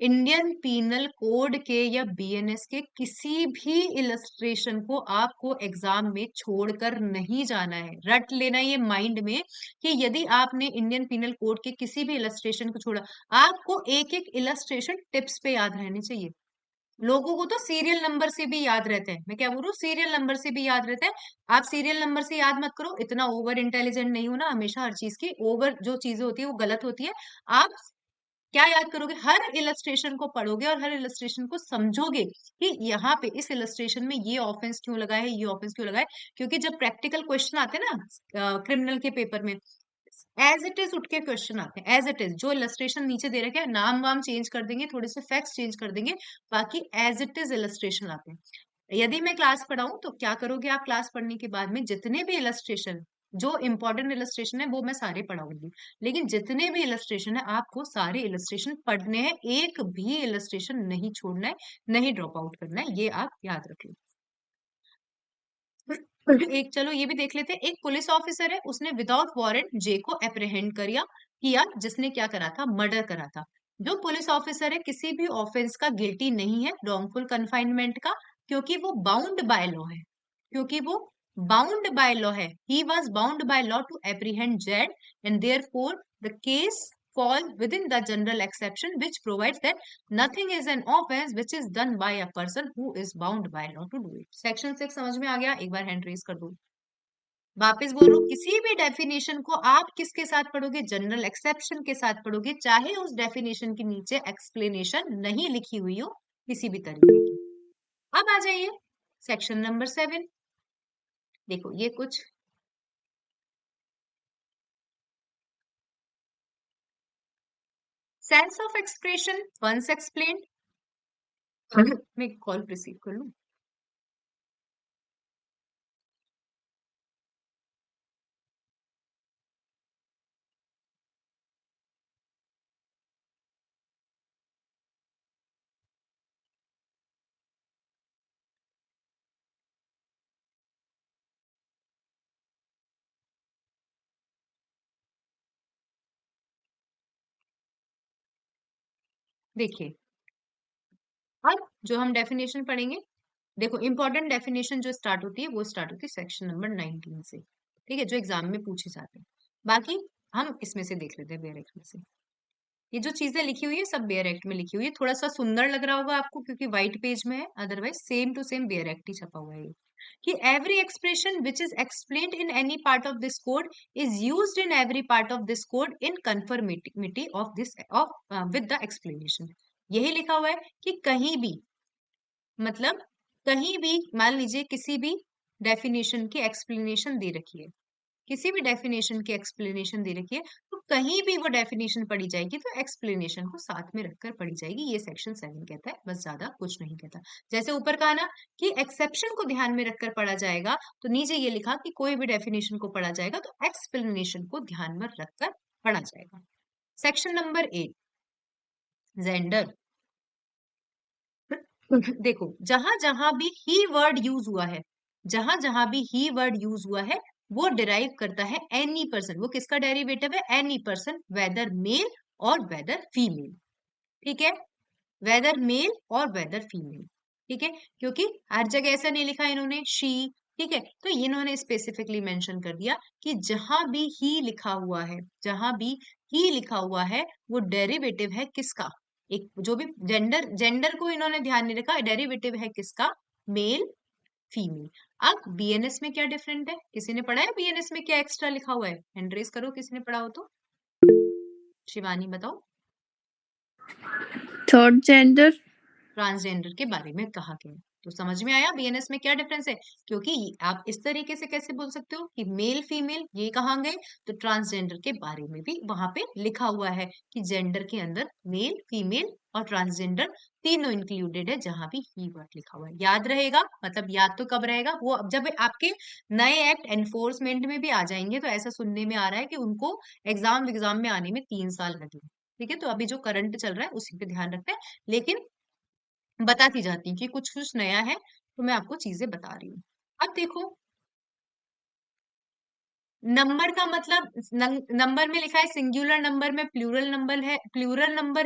A: इंडियन पीनल कोड के या बीएनएस के किसी भी इलस्ट्रेशन को आपको एग्जाम में छोड़कर नहीं जाना है। रट लेना ये माइंड में कि यदि आपने इंडियन पीनल कोड के किसी भी इलस्ट्रेशन को छोड़ा, आपको एक एक इलस्ट्रेशन टिप्स पे याद रहने चाहिए। लोगों को तो सीरियल नंबर से भी याद रहते हैं, मैं क्या बोल रही हूँ, सीरियल नंबर से भी याद रहता है। आप सीरियल नंबर से याद मत करो, इतना ओवर इंटेलिजेंट नहीं होना। हमेशा हर चीज की ओवर जो चीजें होती है वो गलत होती है। आप क्या याद करोगे, हर इलस्ट्रेशन को पढ़ोगे और हर इलस्ट्रेशन को समझोगे कि यहाँ पे इस इलस्ट्रेशन में ये ऑफेंस क्यों लगा है, ये ऑफेंस क्यों लगा है। क्योंकि जब प्रैक्टिकल क्वेश्चन आते हैं ना क्रिमिनल के पेपर में, एज इट इज उठ के क्वेश्चन आते हैं, एज इट इज जो इलस्ट्रेशन नीचे दे रखे हैं, नाम वाम चेंज कर देंगे, थोड़े से फैक्ट्स चेंज कर देंगे, बाकी एज इट इज इलस्ट्रेशन आते हैं। यदि मैं क्लास पढ़ाऊं तो क्या करोगे आप, क्लास पढ़ने के बाद में जितने भी इलस्ट्रेशन, जो इंपॉर्टेंट इलस्ट्रेशन है वो मैं सारे पढ़ाऊंगी, लेकिन जितने भी इलस्ट्रेशन है आपको सारे इलस्ट्रेशन पढ़ने हैं, एक भी इलस्ट्रेशन नहीं छोड़ना है, नहीं ड्रॉप आउट करना है, ये आप याद रखिए। एक चलो ये भी देख लेते हैं। एक पुलिस ऑफिसर है, उसने विदाउट वारंट जे को अप्रहेंड किया जिसने क्या करा था, मर्डर करा था। जो पुलिस ऑफिसर है किसी भी ऑफेंस का गिल्टी नहीं है, रॉन्गफुल कन्फाइनमेंट का, क्योंकि वो बाउंड बाय लॉ है, क्योंकि वो बाउंड बाय लॉ है। He was bound by law to apprehend Z and therefore the case fall within the general exception which provides that nothing is an offense which is done by a person who is bound by law to do it। Section 6 समझ में आ गया, एक बार हैंड रेज कर दो। वापस बोल रहा हूं, किसी भी डेफिनेशन को आप किसके साथ पढ़ोगे, जनरल एक्सेप्शन के साथ पढ़ोगे, चाहे उस डेफिनेशन के नीचे एक्सप्लेनेशन नहीं लिखी हुई हो किसी भी तरीके की। अब आ जाइए सेक्शन नंबर 7। देखो ये कुछ sense of expression once explained. मैं कॉल रिसीव कर लूं। देखिए अब जो हम डेफिनेशन पढ़ेंगे, देखो इंपॉर्टेंट डेफिनेशन जो स्टार्ट होती है वो स्टार्ट होती है सेक्शन नंबर 19 से, ठीक है, जो एग्जाम में पूछे जाते हैं। बाकी हम इसमें से देख लेते हैं, बेयर एक्ट में से। ये जो चीजें लिखी हुई है सब बेयर एक्ट में लिखी हुई है। थोड़ा सा सुंदर लग रहा होगा आपको क्योंकि व्हाइट पेज में है, otherwise same to same bare act ही छपा हुआ है। कि every expression which is explained in any part of this code is used in every part of this code in conformity of this of with the explanation. यही लिखा हुआ है कि कहीं भी, मतलब कहीं भी मान लीजिए किसी भी डेफिनेशन की एक्सप्लेनेशन दे रखी है, किसी भी डेफिनेशन की एक्सप्लेनेशन दे रखी है, तो कहीं भी वो डेफिनेशन पढ़ी जाएगी तो एक्सप्लेनेशन को साथ में रखकर पढ़ी जाएगी। ये सेक्शन 7 कहता है, बस ज्यादा कुछ नहीं कहता। जैसे ऊपर कहा ना कि एक्सेप्शन को ध्यान में रखकर पढ़ा जाएगा, तो नीचे ये लिखा कि कोई भी डेफिनेशन को पढ़ा जाएगा तो एक्सप्लेनेशन को ध्यान में रखकर पढ़ा जाएगा। Section number 8 gender. देखो जहां जहां भी ही वर्ड यूज हुआ है, जहां जहां भी ही वर्ड यूज हुआ है वो डिराइव करता है एनी पर्सन। वो किसका डेरिवेटिव है, एनी पर्सन, वेदर मेल और वेदर फीमेल। ठीक है, वेदर मेल और वेदर फीमेल। ठीक है, क्योंकि हर जगह ऐसा नहीं लिखा इन्होंने शी, ठीक है, तो इन्होंने स्पेसिफिकली मेंशन कर दिया कि जहां भी ही लिखा हुआ है, जहां भी ही लिखा हुआ है वो डेरिवेटिव है किसका, एक जो भी जेंडर, जेंडर को इन्होंने ध्यान नहीं रखा, डेरिवेटिव है किसका, मेल फीमेल। अब बीएनएस में क्या डिफरेंट है, किसी ने पढ़ा है बीएनएस में क्या एक्स्ट्रा लिखा हुआ है, हैंड रेज करो किसी ने पढ़ा हो तो। शिवानी बताओ।
D: Third gender.
A: ट्रांसजेंडर के बारे में कहा गया है। तो समझ में आया बीएनएस में क्या डिफरेंस है। क्योंकि आप इस तरीके से कैसे बोल सकते हो कि मेल फीमेल ये कहाँ गए, तो ट्रांसजेंडर के बारे में भी वहां पे लिखा हुआ है कि जेंडर के अंदर मेल फीमेल और ट्रांसजेंडर तीनों इंक्लूडेड है, जहां भी ही वर्ड लिखा हुआ है। याद रहेगा, मतलब याद तो कब रहेगा, वो अब जब आपके नए एक्ट एनफोर्समेंट में भी आ जाएंगे। तो ऐसा सुनने में आ रहा है कि उनको एग्जाम में आने में 3 साल लगेंगे। ठीक है, तो अभी जो करंट चल रहा है उसी पे ध्यान रखते हैं, लेकिन बताती जाती हूँ कि कुछ कुछ नया है तो मैं आपको चीजें बता रही हूँ। अब देखो नंबर का मतलब नंबर में लिखा है सिंगुलर नंबर में प्लूरल नंबर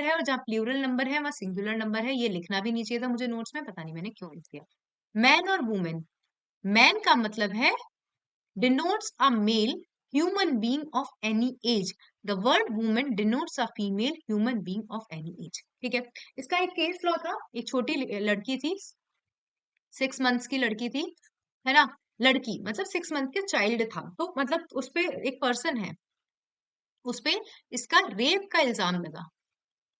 A: है और जहाँ प्लूरल नंबर है वहाँ सिंगुलर नंबर है, ये लिखना भी नहीं चाहिए था मुझे नोट्स में, पता नहीं मैंने क्यों लिख दिया। मैन और वुमेन, मैन का मतलब है denotes a male human being of any age. The word woman denotes a female human being of any age. ठीक है, इसका एक केस लॉ था, एक छोटी लड़की थी, 6 मंथ्स की लड़की थी, है ना, लड़की मतलब 6 मंथ के चाइल्ड था, तो मतलब उस पे एक पर्सन है, उस पे इसका रेप का इल्जाम लगा।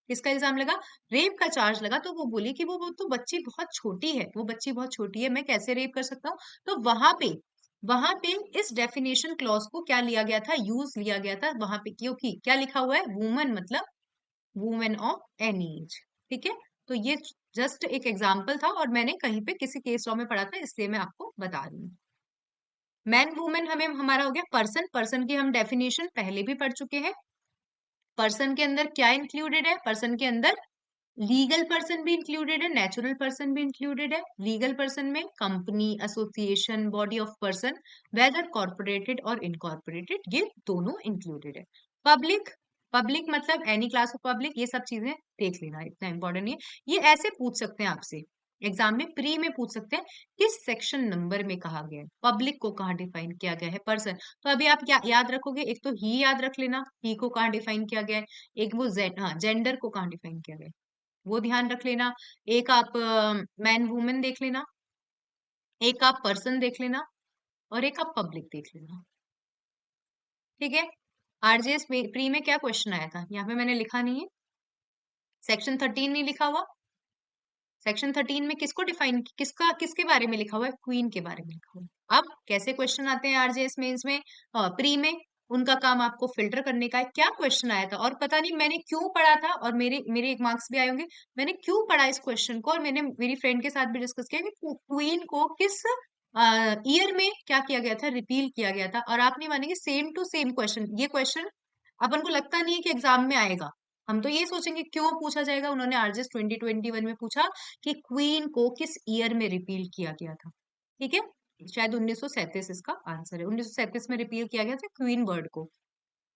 A: किसका इल्जाम लगा? रेप का चार्ज लगा। तो वो बोली कि वो तो बच्ची बहुत छोटी है, वो बच्ची बहुत छोटी है, मैं कैसे रेप कर सकता हूँ। तो वहां पे इस डेफिनेशन क्लॉज को क्या लिया गया था, यूज लिया गया था वहां पे, क्योंकि क्या लिखा हुआ है, वुमन मतलब वुमेन ऑफ एनी एज। ठीक है, तो ये जस्ट एक एग्जाम्पल था और मैंने कहीं पे किसी केस लॉ में पढ़ा था, इसलिए मैं आपको बता रही हूँ। मैन वुमेन हमें हमारा हो गया। पर्सन, पर्सन की हम डेफिनेशन पहले भी पढ़ चुके हैं। पर्सन के अंदर क्या इंक्लूडेड है? पर्सन के अंदर लीगल पर्सन भी इंक्लूडेड है, नेचुरल पर्सन भी इंक्लूडेड है। लीगल पर्सन में company, association, body of person, whether corporated और इनकॉर्पोरेटेड, ये दोनों इंक्लूडेड है। पब्लिक, पब्लिक मतलब एनी क्लास ऑफ पब्लिक, ये सब चीजें देख लेना, इतना इंपॉर्टेंट नहीं है। ये ऐसे पूछ सकते हैं आपसे एग्जाम में, प्री में पूछ सकते हैं किस सेक्शन नंबर में कहा गया है, पब्लिक को कहाँ डिफाइन किया गया है, पर्सन। तो अभी आप क्या याद रखोगे, एक तो ही याद रख लेना, ही को कहाँ डिफाइन किया गया है, एक वो जेंडर को कहाँ डिफाइन किया गया है, वो ध्यान रख लेना। एक आप मैन वुमेन देख लेना, एक आप पर्सन देख लेना, और एक आप पब्लिक देख लेना। ठीक है, आरजेएस प्री में क्या क्वेश्चन आया था, यहाँ पे मैंने लिखा नहीं है, सेक्शन 13 नहीं लिखा हुआ। सेक्शन 13 में किसको डिफाइन, किसके बारे में लिखा हुआ है, क्वीन के बारे में लिखा हुआ है। अब कैसे क्वेश्चन आते हैं आरजेएस मेंस में, प्री में, उनका काम आपको फिल्टर करने का है, क्या क्वेश्चन आया था और पता नहीं मैंने क्यों पढ़ा था, और मेरे मेरे एक मार्क्स भी आए होंगे, मैंने क्यों पढ़ा इस क्वेश्चन को, और मैंने मेरी फ्रेंड के साथ भी डिस्कस किया कि क्वीन को किस ईयर में क्या किया गया था, रिपील किया गया था। और आप नहीं मानेंगे, सेम टू सेम क्वेश्चन, ये क्वेश्चन अपन को लगता नहीं है कि एग्जाम में आएगा, हम तो ये सोचेंगे क्यों पूछा जाएगा। उन्होंने आरजेएस 2021 में पूछा कि क्वीन को किस ईयर में रिपील किया गया था। ठीक है, शायद 1937 इसका आंसर है, 1937 में रिपील किया गया था क्वीन वर्ड को।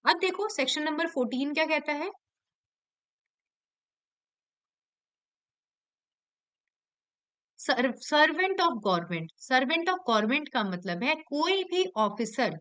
A: अब देखो सेक्शन नंबर 14 क्या कहता है, servant of government. Servant of government का मतलब है कोई भी ऑफिसर,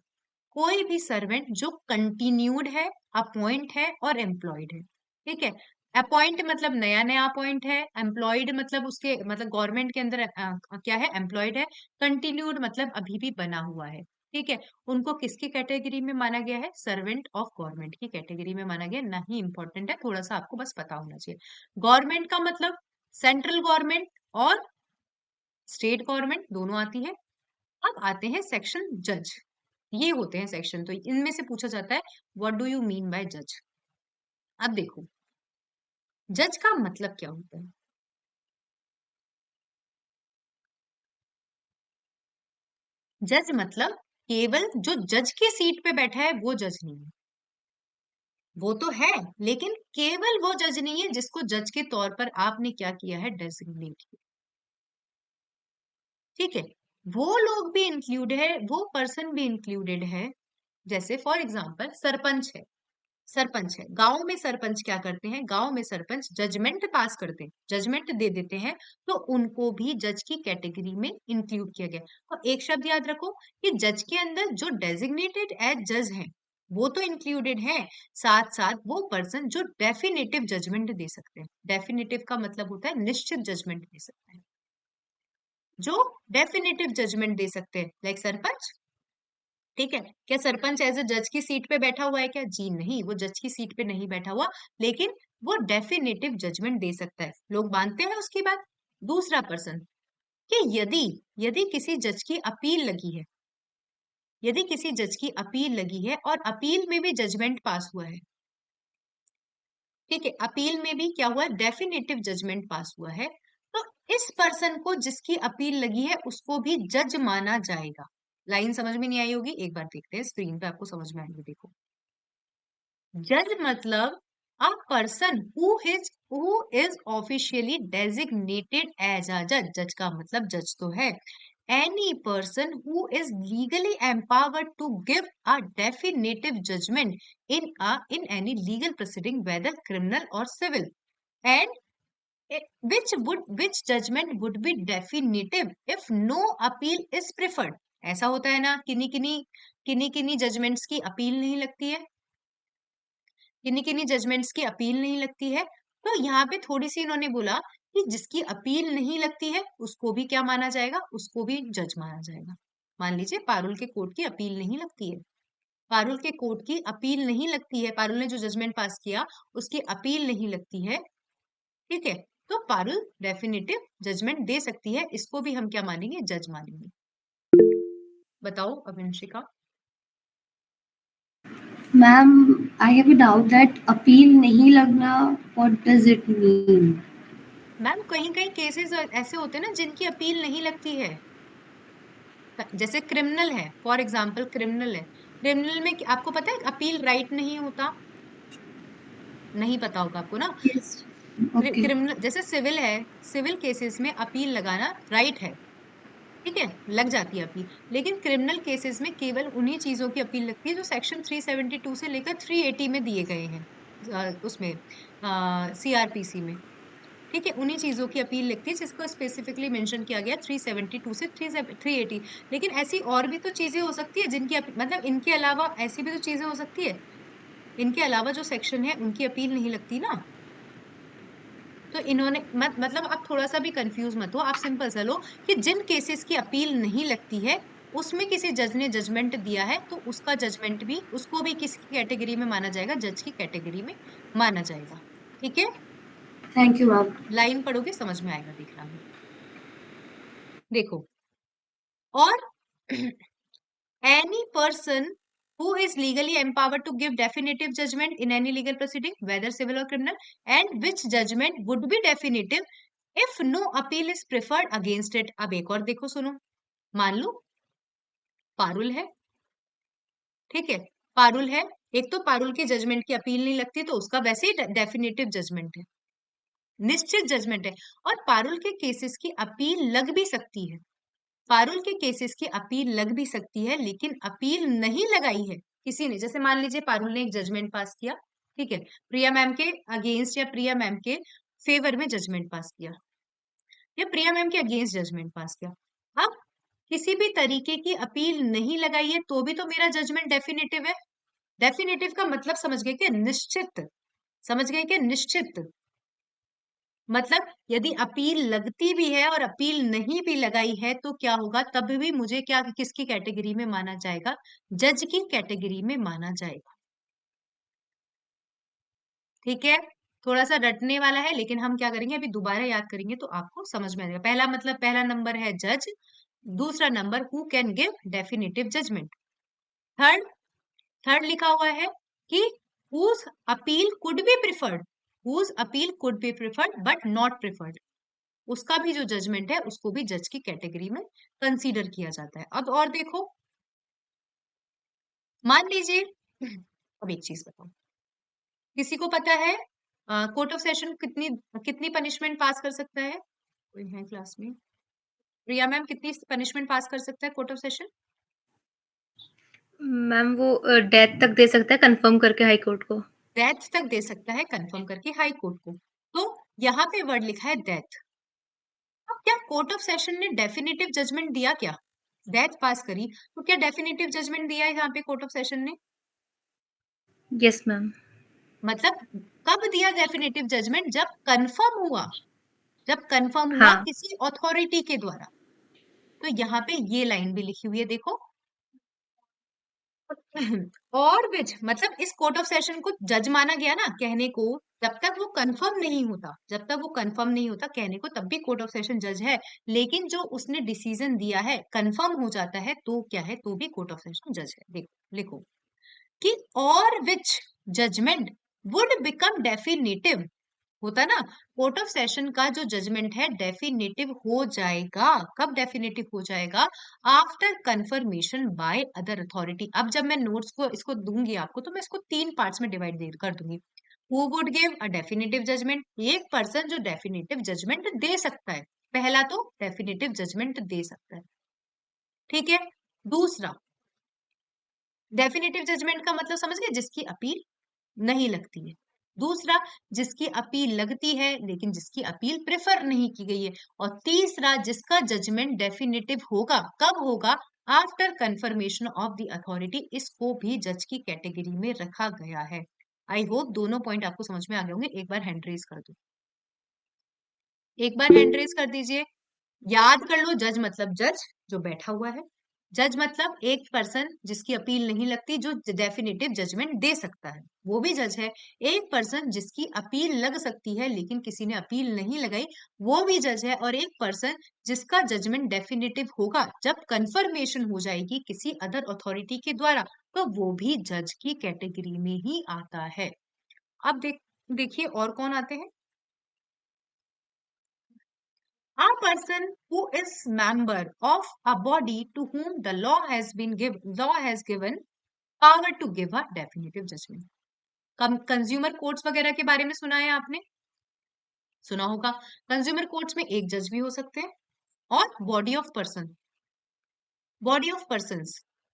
A: कोई भी सर्वेंट जो कंटिन्यूड है, अपॉइंट है और एम्प्लॉयड है। ठीक है, अपॉइंट मतलब नया नया अपॉइंट है, एम्प्लॉयड मतलब उसके मतलब गवर्नमेंट के अंदर क्या है, एम्प्लॉयड है। कंटिन्यूड मतलब अभी भी बना हुआ है। ठीक है, उनको किसकी कैटेगरी में माना गया है, सर्वेंट ऑफ गवर्नमेंट की कैटेगरी में माना गया। नहीं इंपॉर्टेंट है, थोड़ा सा आपको बस पता होना चाहिए। गवर्नमेंट का मतलब सेंट्रल गवर्नमेंट और स्टेट गवर्नमेंट दोनों आती है। अब आते हैं सेक्शन जज, ये होते हैं सेक्शन, तो इनमें से पूछा जाता है what do you mean by जज। अब देखो जज का मतलब क्या होता है, जज मतलब केवल जो जज की सीट पे बैठा है वो जज नहीं है, वो तो है, लेकिन केवल वो जज नहीं है जिसको जज के तौर पर आपने क्या किया है, डेजिग्नेट किया। ठीक है, वो लोग भी इंक्लूड है, वो पर्सन भी इंक्लूडेड है। जैसे फॉर एग्जाम्पल सरपंच है, सरपंच है गांव में, सरपंच क्या करते हैं, गांव में सरपंच जजमेंट पास करते हैं, जजमेंट दे देते हैं, तो उनको भी जज की कैटेगरी में इंक्लूड किया गया। और एक शब्द याद रखो कि जज के अंदर जो डेजिग्नेटेड एज जज है वो तो इंक्लूडेड है, साथ साथ वो पर्सन जो डेफिनेटिव जजमेंट दे सकते हैं। डेफिनेटिव का मतलब होता है निश्चित जजमेंट दे सकते हैं, जो डेफिनेटिव जजमेंट दे सकते हैं, लाइक सरपंच। ठीक है, क्या सरपंच एज ए जज की सीट पे बैठा हुआ है क्या, जी नहीं, वो जज की सीट पे नहीं बैठा हुआ, लेकिन वो डेफिनेटिव जजमेंट दे सकता है, लोग मानते हैं उसकी बात। दूसरा पर्सन कि यदि यदि किसी जज की अपील लगी है, यदि किसी जज की अपील लगी है और अपील में भी जजमेंट पास हुआ है, ठीक है, अपील में भी क्या हुआ, डेफिनेटिव जजमेंट पास हुआ है, तो इस पर्सन को जिसकी अपील लगी है उसको भी जज माना जाएगा। लाइन समझ में नहीं आई होगी, एक बार देखते हैं स्क्रीन पे, आपको समझ में आएगी, देखो। जज मतलब a person who is officially designated as a जज। जज का मतलब जज तो है, any person who is legally empowered to give a definitive judgment in any legal proceeding, whether criminal or civil, and which judgment would be definitive if no appeal is preferred. ऐसा होता है ना, किन्हीं जजमेंट्स की अपील नहीं लगती है, किन्हीं जजमेंट्स की अपील नहीं लगती है। तो यहाँ पे थोड़ी सी इन्होंने बोला कि जिसकी अपील नहीं लगती है उसको भी क्या माना जाएगा, उसको भी जज माना जाएगा। मान लीजिए पारुल के कोर्ट की अपील नहीं लगती है, पारुल के कोर्ट की अपील नहीं लगती है, पारुल ने जो जजमेंट पास किया उसकी अपील नहीं लगती है, ठीक है, तो पारुल डेफिनेटिव जजमेंट दे सकती है, इसको भी हम क्या मानेंगे, जज मानेंगे। बताओ Abhinshika.
B: Ma'am, I have a doubt that appeal नहीं लगना, what does it mean?
A: Ma'am कहीं कहीं केसेस ऐसे होते हैं ना जिनकी अपील नहीं लगती है, जैसे क्रिमिनल है, फॉर एग्जाम्पल क्रिमिनल है, क्रिमिनल में आपको पता है अपील राइट नहीं होता, नहीं पता होगा आपको ना।
B: Yes, okay.
A: क्रिमिनल जैसे सिविल है, सिविल केसेस में अपील लगाना राइट है, ठीक है, लग जाती है अपील, लेकिन क्रिमिनल केसेस में केवल उन्हीं चीजों की अपील लगती है जो सेक्शन 372 से लेकर 380 में दिए गए हैं, उसमें सीआरपीसी में, ठीक है, उन्हीं चीजों की अपील लगती है जिसको स्पेसिफिकली मेंशन किया गया 372 से 380। लेकिन ऐसी और भी तो चीजें हो सकती है जिनकी मतलब इनके अलावा ऐसी भी तो चीजें हो सकती है, इनके अलावा जो सेक्शन है उनकी अपील नहीं लगती ना। तो इन्होंने मतलब आप थोड़ा सा भी कंफ्यूज मत हो, आप सिंपल सा लो कि जिन केसेस की अपील नहीं लगती है उसमें किसी जज ने जजमेंट दिया है तो उसका जजमेंट भी, उसको भी किसकी कैटेगरी में माना जाएगा, जज की कैटेगरी में माना जाएगा, ठीक है।
B: Thank you ma'am.
A: लाइन पढ़ोगे समझ में आएगा, देखना देखो, और any person who is legally empowered to give definitive judgment in any legal proceeding, whether civil or criminal, and which judgment would be definitive if no appeal is preferred against it। अब एक और देखो, सुनो, मान लो पारुल है, ठीक है, पारुल है, एक तो पारुल के जजमेंट की अपील नहीं लगती तो उसका वैसे ही डेफिनेटिव जजमेंट है, निश्चित जजमेंट है, और पारुल के केसेस की अपील लग भी सकती है, पारुल के केसेस की अपील लग भी सकती है, लेकिन अपील नहीं लगाई है किसी ने। जैसे मान लीजिए पारुल ने एक जजमेंट पास किया, ठीक है, प्रिया मैम के अगेंस्ट या प्रिया मैम के फेवर में जजमेंट पास किया, या प्रिया मैम के अगेंस्ट जजमेंट पास किया, अब किसी भी तरीके की अपील नहीं लगाई है तो भी तो मेरा जजमेंट डेफिनेटिव है। डेफिनेटिव का मतलब समझ गए क्या, निश्चित, समझ गए क्या, निश्चित, मतलब यदि अपील लगती भी है और अपील नहीं भी लगाई है तो क्या होगा, तब भी मुझे क्या, किसकी कैटेगरी में माना जाएगा, जज की कैटेगरी में माना जाएगा, ठीक है। थोड़ा सा रटने वाला है लेकिन हम क्या करेंगे, अभी दोबारा याद करेंगे तो आपको समझ में आएगा। पहला मतलब, पहला नंबर है जज, दूसरा number who can give definitive judgment, third, third लिखा हुआ है कि whose appeal could be preferred, whose appeal could be preferred but not preferred, उसका भी जो जजमेंट है उसको भी जज की कैटेगरी में कंसीडर किया जाता है। अब और देखो, मान लीजिए अब एक चीज बताओ, किसी को पता है कोर्ट ऑफ सेशन कितनी कितनी पनिशमेंट पास कर सकता है, कोई है क्लास में, प्रिया मैम कितनी पनिशमेंट पास कर सकता है कोर्ट ऑफ सेशन?
D: मैम वो डेथ तक दे सकता है कंफर्म करके हाई कोर्ट को।
A: डेथ तक दे सकता है कंफर्म करके हाई कोर्ट को, तो यहाँ पे वर्ड लिखा है डेथ। अब क्या कोर्ट ऑफ सेशन ने डेफिनेटिव जजमेंट दिया, क्या डेथ पास करी तो क्या डेफिनेटिव जजमेंट दिया है यहाँ पे कोर्ट ऑफ सेशन ने?
D: Yes ma'am.
A: मतलब कब दिया डेफिनेटिव जजमेंट, जब कंफर्म हुआ, जब कंफर्म हुआ
D: हाँ।
A: किसी अथॉरिटी के द्वारा। तो यहाँ पे ये लाइन भी लिखी हुई है, देखो, और विच, मतलब इस कोर्ट ऑफ सेशन को जज माना गया ना कहने को, जब तक वो कंफर्म नहीं होता, जब तक वो कंफर्म नहीं होता कहने को, तब भी कोर्ट ऑफ सेशन जज है, लेकिन जो उसने डिसीजन दिया है कंफर्म हो जाता है तो क्या है, तो भी कोर्ट ऑफ सेशन जज है। देखो लिखो कि और विच जजमेंट वुड बिकम डेफिनेटिव, होता ना, कोर्ट ऑफ सेशन का जो जजमेंट है डेफिनेटिव हो जाएगा, कब डेफिनेटिव हो जाएगा, after confirmation by other authority. अब जब मैं नोट्स को इसको दूंगी आपको तो मैं इसको 3 पार्ट्स में डिवाइड कर दूंगी। Who would give a definitive judgment, एक पर्सन जो डेफिनेटिव जजमेंट दे सकता है, पहला तो डेफिनेटिव जजमेंट दे सकता है, ठीक है। दूसरा, डेफिनेटिव जजमेंट का मतलब समझ गए, जिसकी अपील नहीं लगती है। दूसरा, जिसकी अपील लगती है लेकिन जिसकी अपील प्रेफर नहीं की गई है। और तीसरा, जिसका जजमेंट डेफिनेटिव होगा, कब होगा, after confirmation of the authority. इसको भी जज की कैटेगरी में रखा गया है। आई होप दोनों पॉइंट आपको समझ में आ गए होंगे। एक बार हैंड रेज कर दो, एक बार हैंड रेज कर दीजिए। याद कर लो, जज मतलब जज जो बैठा हुआ है। जज मतलब एक पर्सन जिसकी अपील नहीं लगती, जो डेफिनेटिव जजमेंट दे सकता है, वो भी जज है। एक पर्सन जिसकी अपील लग सकती है लेकिन किसी ने अपील नहीं लगाई, वो भी जज है। और एक पर्सन जिसका जजमेंट डेफिनेटिव होगा जब कंफर्मेशन हो जाएगी किसी अदर अथॉरिटी के द्वारा, तो वो भी जज की कैटेगरी में ही आता है। अब देखिए और कौन आते हैं। A person who is member of a body to whom the law has given power to give a definitive judgment. Consumer courts वगैरह के बारे में सुना है आपने, सुना होगा। कंज्यूमर कोर्ट्स में एक जज भी हो सकते हैं और बॉडी ऑफ पर्सन्स,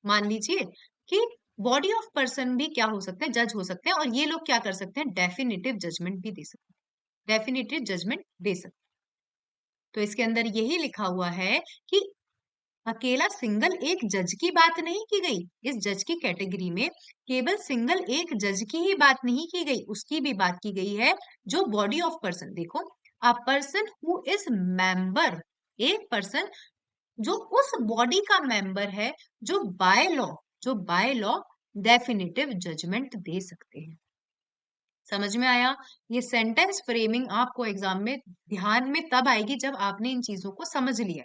A: मान लीजिए कि बॉडी ऑफ पर्सन भी क्या हो सकते हैं, जज हो सकते हैं। और ये लोग क्या कर सकते हैं, डेफिनेटिव जजमेंट भी दे सकते हैं, डेफिनेटिव जजमेंट दे सकते हैं। तो इसके अंदर यही लिखा हुआ है कि अकेला सिंगल एक जज की बात नहीं की गई। इस जज की कैटेगरी में केवल सिंगल एक जज की ही बात नहीं की गई, उसकी भी बात की गई है जो बॉडी ऑफ पर्सन। देखो, a person who is member, एक पर्सन जो उस बॉडी का मेंबर है जो बाय लॉ डेफिनेटिव जजमेंट दे सकते हैं। समझ में आया। ये सेंटेंस फ्रेमिंग आपको एग्जाम में ध्यान में तब आएगी जब आपने इन चीजों को समझ लिया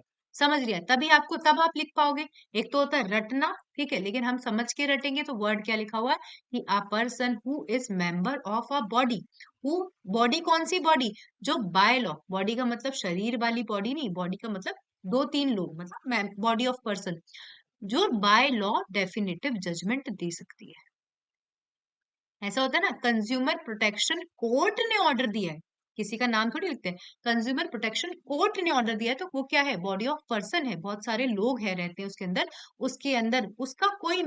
A: तभी आपको, तब आप लिख पाओगे। एक तो होता है रटना, ठीक है, लेकिन हम समझ के रटेंगे तो वर्ड क्या लिखा हुआ है कि अ person who is member of a body. Who, body कौन सी बॉडी, जो बाय लॉ, बॉडी का मतलब शरीर वाली बॉडी नहीं, बॉडी का मतलब दो तीन लोग, मतलब बॉडी ऑफ पर्सन, जो बाय लॉ डेफिनेटिव जजमेंट दे सकती है। ऐसा होता है ना, कंज्यूमर प्रोटेक्शन कोर्ट ने ऑर्डर दिया है, किसी का नाम थोड़ी लिखते हैं, कंज्यूमर प्रोटेक्शन कोर्ट ने ऑर्डर दिया है, तो वो क्या है, बॉडी ऑफ पर्सन है, बहुत सारे लोग हैं, रहते हैं उसके अंदर उसका कोई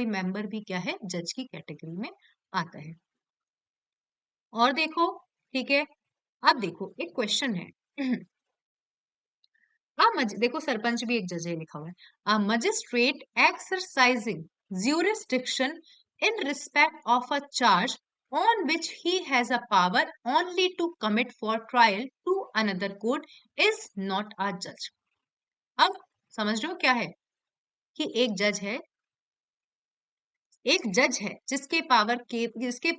A: मेंबर भी क्या है, जज की कैटेगरी में आता है। और देखो, ठीक है, अब देखो एक क्वेश्चन है देखो सरपंच भी एक जज है, लिखा हुआ है, a magistrate exercising jurisdiction in respect of a charge on which he has a power only to commit for trial to another court is not a judge. अब समझ रहे हो क्या है कि एक जज है जिसके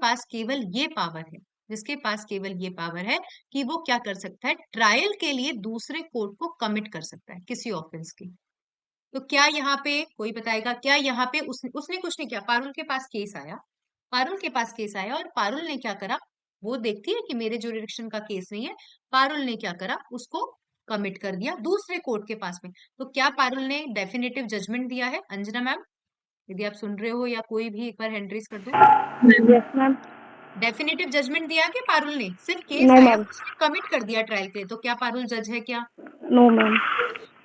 A: पास केवल ये पावर है, कि वो क्या कर सकता है, ट्रायल के लिए दूसरे कोर्ट को कमिट कर सकता है किसी ऑफेंस की। तो क्या यहाँ पे कोई बताएगा, क्या यहाँ पे उसने कुछ नहीं किया, पारुल के पास केस आया और पारुल ने क्या करा, वो देखती है कि मेरे जुरिडिक्शन का केस नहीं है, पारुल ने क्या करा, उसको कमिट कर दिया दूसरे कोर्ट के पास में। तो क्या पारुल ने डेफिनेटिव जजमेंट दिया है? अंजना मैम, यदि आप सुन रहे हो या कोई भी, एक बार हैंड रेज कर दो।
E: Yes ma'am.
A: डेफिनेटिव जजमेंट दिया कि पारुल ने, सिर्फ केस
E: नो
A: आया
E: मैम।
A: उसने कमिट कर दिया ट्रायल के लिए, तो क्या पारुल जज है क्या?
E: No ma'am.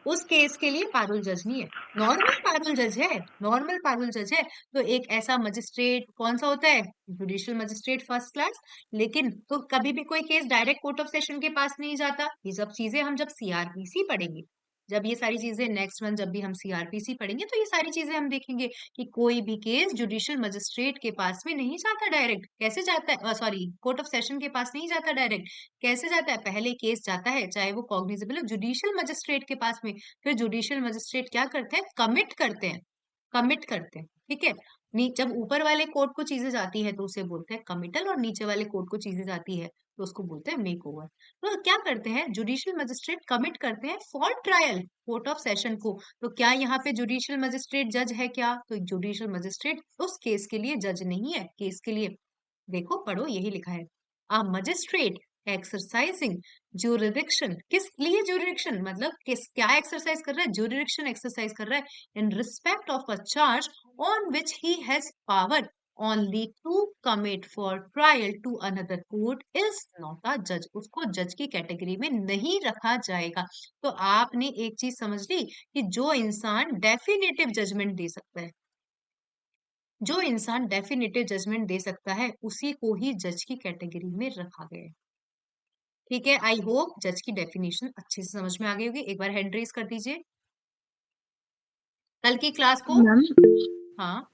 A: उस केस के लिए पारुल जज नहीं है, नॉर्मल पारुल जज है। तो एक ऐसा मजिस्ट्रेट कौन सा होता है, जुडिशियल मजिस्ट्रेट फर्स्ट क्लास। लेकिन तो कभी भी कोई case direct court of session के पास नहीं जाता। ये सब चीजें हम जब सीआरपीसी पढ़ेंगे, जब ये सारी चीजें नेक्स्ट मंथ जब भी हम सीआरपीसी पढ़ेंगे, तो ये सारी चीजें हम देखेंगे कि कोई भी केस जुडिशियल मजिस्ट्रेट के पास में नहीं जाता डायरेक्ट। कैसे जाता है, सॉरी, कोर्ट ऑफ सेशन के पास नहीं जाता डायरेक्ट। कैसे जाता है, पहले केस जाता है, चाहे वो कॉग्निजेबल है, जुडिशियल मजिस्ट्रेट के पास में। फिर जुडिशियल मजिस्ट्रेट क्या करते हैं, कमिट करते हैं, ठीक है। जब ऊपर वाले कोर्ट को चीजें जाती है तो उसे बोलते हैं कमिटल, और नीचे वाले कोर्ट को चीजें जाती है तो उसको बोलते हैं मेक ओवर। तो क्या करते हैं, जुडिशियल मजिस्ट्रेट कमिट करते हैं for trial court of session को। तो क्या यहाँ पे जुडिशियल मजिस्ट्रेट जज है क्या? तो जुडिशियल मजिस्ट्रेट उस केस के लिए जज नहीं है, केस के लिए देखो पढ़ो, यही लिखा है, अ मजिस्ट्रेट एक्सरसाइजिंग ज्यूरिडिक्शन। किस लिए ज्यूरिडिक्शन, मतलब क्या एक्सरसाइज कर रहा है, ज्यूरिडिक्शन एक्सरसाइज कर रहा है इन respect of a charge on which he has power only to commit for trial to another court is not a judge. उसको जज की कैटेगरी में नहीं रखा जाएगा। तो आपने एक चीज समझ ली कि जो इंसान डेफिनेटिव जजमेंट दे सकता है, जो इंसान डेफिनेटिव जजमेंट दे सकता है, उसी को ही जज की कैटेगरी में रखा गया है। ठीक है, आई होप जज की डेफिनेशन अच्छे से समझ में आ गई होगी। एक बार हैंड रेज कर दीजिए। कल की क्लास को
D: मैम
A: हाँ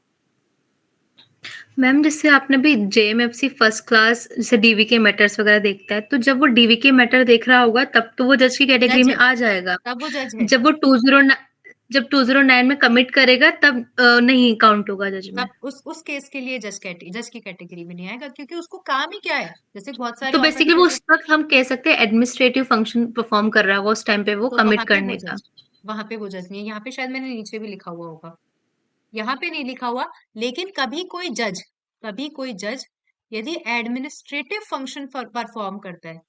D: मैम जैसे आपने भी जेएमएफसी फर्स्ट क्लास जैसे डीवीके मैटर्स वगैरह देखता है, तो जब वो डीवीके मैटर देख रहा होगा तब तो वो जज की कैटेगरी
A: जज
D: में
A: है,
D: आ जाएगा।
A: तब वो जज है,
D: जब वो 209 में कमिट करेगा तब नहीं काउंट होगा जज में।
A: तब उस केस के लिए जज की कैटेगरी में नहीं आएगा, क्योंकि उसको काम ही क्या है। जैसे बहुत सारे
D: तो बेसिकली वो
A: ऑफेंसेस
D: उस वक्त हम कह सकते हैं एडमिनिस्ट्रेटिव फंक्शन परफॉर्म कर रहा होगा उस टाइम पे वो
A: तो
D: कमिट करने का।
A: वहां पे वो जज नहीं है। यहाँ पे शायद मैंने नीचे भी लिखा हुआ होगा, यहाँ पे नहीं लिखा हुआ। लेकिन कभी कोई जज यदि एडमिनिस्ट्रेटिव फंक्शन परफॉर्म करता है,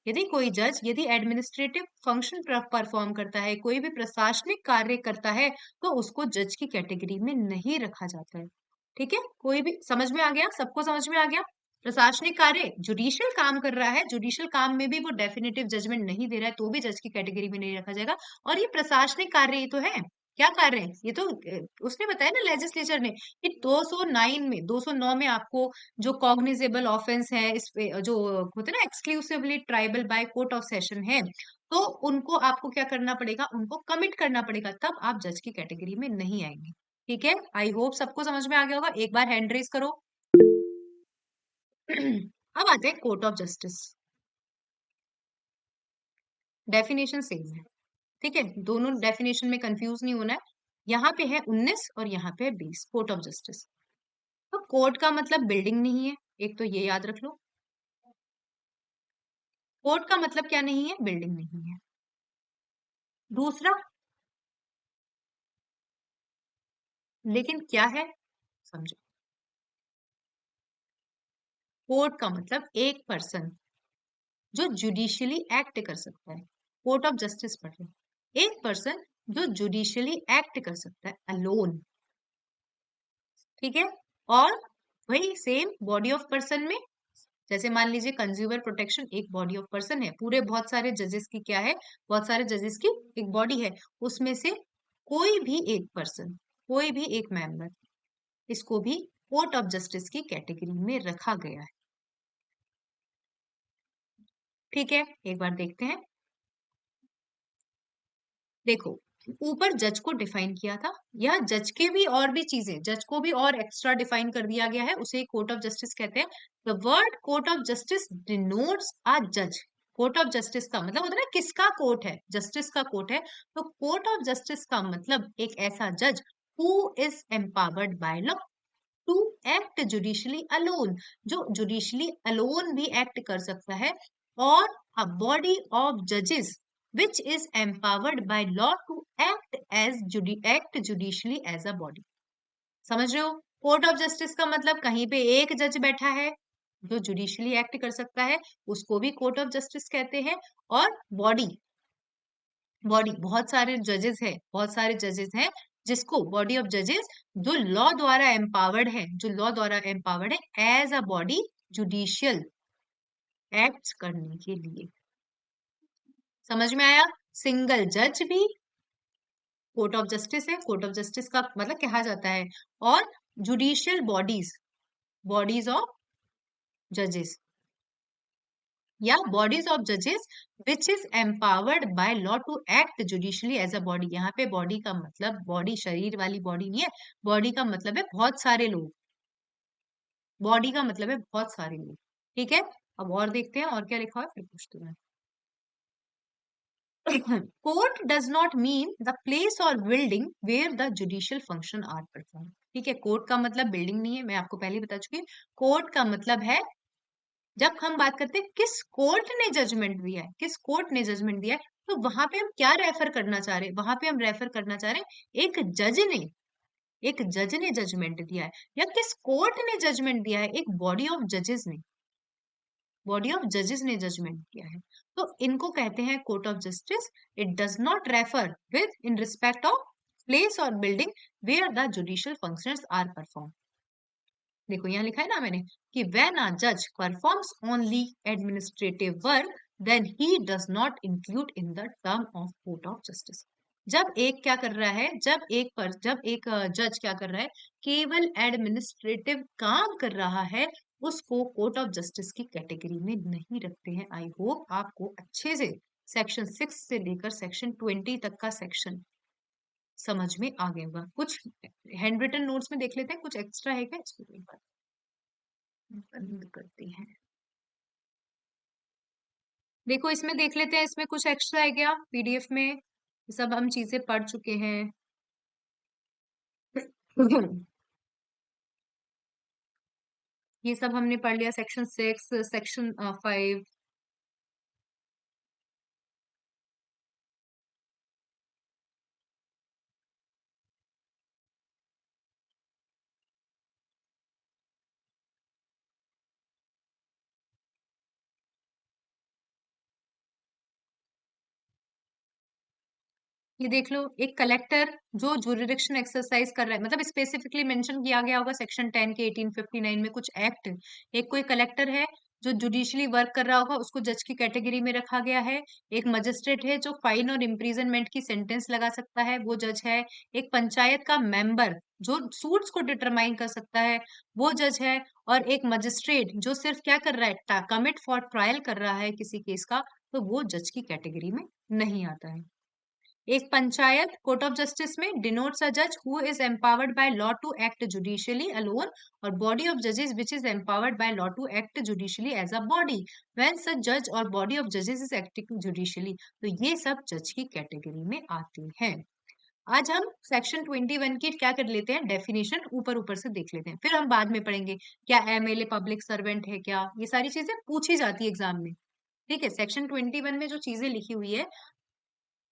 A: यदि एडमिनिस्ट्रेटिव फंक्शन परफॉर्म करता है, कोई भी प्रशासनिक कार्य करता है, तो उसको जज की कैटेगरी में नहीं रखा जाता है। ठीक है, कोई भी समझ में आ गया? सबको समझ में आ गया? प्रशासनिक कार्य, जुडिशियल काम कर रहा है, जुडिशियल काम में भी वो डेफिनेटिव जजमेंट नहीं दे रहा है, तो भी जज की कैटेगरी में नहीं रखा जाएगा। और ये प्रशासनिक कार्य ही तो है। क्या कार्य है ये? तो उसने बताया ना, लेजिस्लेचर ने, कि 209 में आपको जो कॉग्निजेबल ऑफेंस है, इस पे जो होते हैं ना exclusively tribal by court of session है, तो उनको आपको क्या करना पड़ेगा, उनको कमिट करना पड़ेगा, तब आप जज की कैटेगरी में नहीं आएंगे। ठीक है, आई होप सबको समझ में आ गया होगा। एक बार हैंड रेज करो। अब आते हैं court of justice. Definition same है, ठीक है, दोनों डेफिनेशन में कंफ्यूज नहीं होना है। यहाँ पे है 19 और यहाँ पे है 20, कोर्ट ऑफ जस्टिस। तो कोर्ट का मतलब बिल्डिंग नहीं है, एक तो ये याद रख लो। कोर्ट का मतलब क्या नहीं है? बिल्डिंग नहीं है। दूसरा, लेकिन क्या है, समझो। कोर्ट का मतलब एक पर्सन जो जुडिशियली एक्ट कर सकता है। कोर्ट ऑफ जस्टिस पढ़ लो, एक पर्सन जो जुडिशियली एक्ट कर सकता है अलोन। ठीक है, और वही सेम बॉडी ऑफ पर्सन में, जैसे मान लीजिए कंज्यूमर प्रोटेक्शन एक बॉडी ऑफ पर्सन है, पूरे बहुत सारे जजेस की क्या है, बहुत सारे जजेस की एक बॉडी है, उसमें से कोई भी एक पर्सन, कोई भी एक मेंबर, इसको भी कोर्ट ऑफ जस्टिस की कैटेगरी में रखा गया है। ठीक है, एक बार देखते हैं। देखो, ऊपर जज को डिफाइन किया था, यह जज के भी और भी चीजें, जज को भी और एक्स्ट्रा डिफाइन कर दिया गया है, उसे कोर्ट ऑफ जस्टिस कहते हैं। The word court of justice denotes a जज। कोर्ट ऑफ जस्टिस का मतलब होता है ना, किसका कोर्ट है, जस्टिस का कोर्ट है। तो कोर्ट ऑफ जस्टिस का मतलब एक ऐसा जज who is empowered by law to act judicially alone, जो जुडिशली अलोन भी एक्ट कर सकता है, और अ बॉडी ऑफ जजेस which is empowered by law to act judicially as a body। समझ रहे हो? कोर्ट ऑफ जस्टिस का मतलब कहीं पे एक जज बैठा है जो जुडिशियली एक्ट कर सकता है, उसको भी कोर्ट ऑफ जस्टिस कहते हैं। और बॉडी, बहुत सारे जजेस है, बहुत सारे जजेस हैं, जिसको बॉडी ऑफ जजेस जो लॉ द्वारा एम्पावर्ड है, जो लॉ द्वारा एम्पावर्ड है as a body judicial act करने के लिए। समझ में आया? सिंगल जज भी कोर्ट ऑफ जस्टिस है, कोर्ट ऑफ जस्टिस का मतलब कहा जाता है। और जुडिशियल बॉडीज, बॉडीज ऑफ जजेस या बॉडीज ऑफ जजेस which is empowered by law to act judicially as a body. यहाँ पे बॉडी का मतलब बॉडी शरीर वाली बॉडी नहीं है, बॉडी का मतलब है बहुत सारे लोग, बॉडी का मतलब है बहुत सारे लोग। ठीक है, अब और देखते हैं और क्या लिखा है, फिर पूछते हैं। Court does not mean the place और building where the judicial function are perform. ठीक है, कोर्ट का मतलब बिल्डिंग नहीं है, मैं आपको पहले बता चुकी हूँ। कोर्ट का मतलब है, जब हम बात करते हैं किस कोर्ट ने जजमेंट दिया है, किस कोर्ट ने जजमेंट दिया है, तो वहां पे हम क्या रेफर करना चाह रहे हैं, वहां पे हम रेफर करना चाह रहे हैं एक जज ने, एक जज ने जजमेंट दिया है, या किस कोर्ट ने जजमेंट दिया है, एक बॉडी ऑफ जजेस ने, बॉडी ऑफ जजेस ने जजमेंट किया है, तो इनको कहते हैं court of justice. It does not refer with in respect of place और building where the judicial functions are perform. देखो यहाँ लिखा है ना मैंने कि व्हेन अ जज performs only administrative work then he does not include in the term of court of justice. जब एक क्या कर रहा है, जब एक जज क्या कर रहा है, केवल एडमिनिस्ट्रेटिव काम कर रहा है, उसको कोर्ट ऑफ जस्टिस की कैटेगरी में नहीं रखते हैं। आई होप आपको अच्छे से सेक्शन 6 से लेकर सेक्शन 20 तक का सेक्शन समझ में आ गया होगा। कुछ हैंड रिटन नोट्स में देख लेते हैं, कुछ एक्स्ट्रा है क्या, इसको एक बार बंद करते हैं। देखो इसमें देख लेते हैं, इसमें कुछ एक्स्ट्रा है क्या पीडीएफ में, ये सब हम चीजें पढ़ चुके हैं। ये सब हमने पढ़ लिया, सेक्शन 6, सेक्शन 5। ये देख लो, एक कलेक्टर जो जुरिडिक्शन एक्सरसाइज कर रहा है, मतलब स्पेसिफिकली मेंशन किया गया होगा सेक्शन 10 के 1859 में कुछ एक्ट। एक कोई कलेक्टर है जो जुडिशली वर्क कर रहा होगा, उसको जज की कैटेगरी में रखा गया है। एक मजिस्ट्रेट है जो फाइन और इम्प्रिजनमेंट की सेंटेंस लगा सकता है, वो जज है। एक पंचायत का मेंबर जो सूट्स को डिटरमाइन कर सकता है, वो जज है। और एक मजिस्ट्रेट जो सिर्फ क्या कर रहा है, कमिट फॉर ट्रायल कर रहा है किसी केस का, तो वो जज की कैटेगरी में नहीं आता है। एक पंचायत कोर्ट ऑफ जस्टिस में डिनोट्स अ जज who is empowered by law to act judicially alone, और बॉडी ऑफ जजेस which is empowered by law to act judicially as a body when such जज और बॉडी ऑफ जजेस इज एक्टिंग जुडिशियली। तो ये सब जज की कैटेगरी में आते हैं। आज हम सेक्शन 21 की क्या कर लेते हैं, डेफिनेशन ऊपर ऊपर से देख लेते हैं, फिर हम बाद में पढ़ेंगे क्या एमएलए पब्लिक सर्वेंट है क्या, ये सारी चीजें पूछी जाती है एग्जाम में। ठीक है, सेक्शन 21 में जो चीजें लिखी हुई है,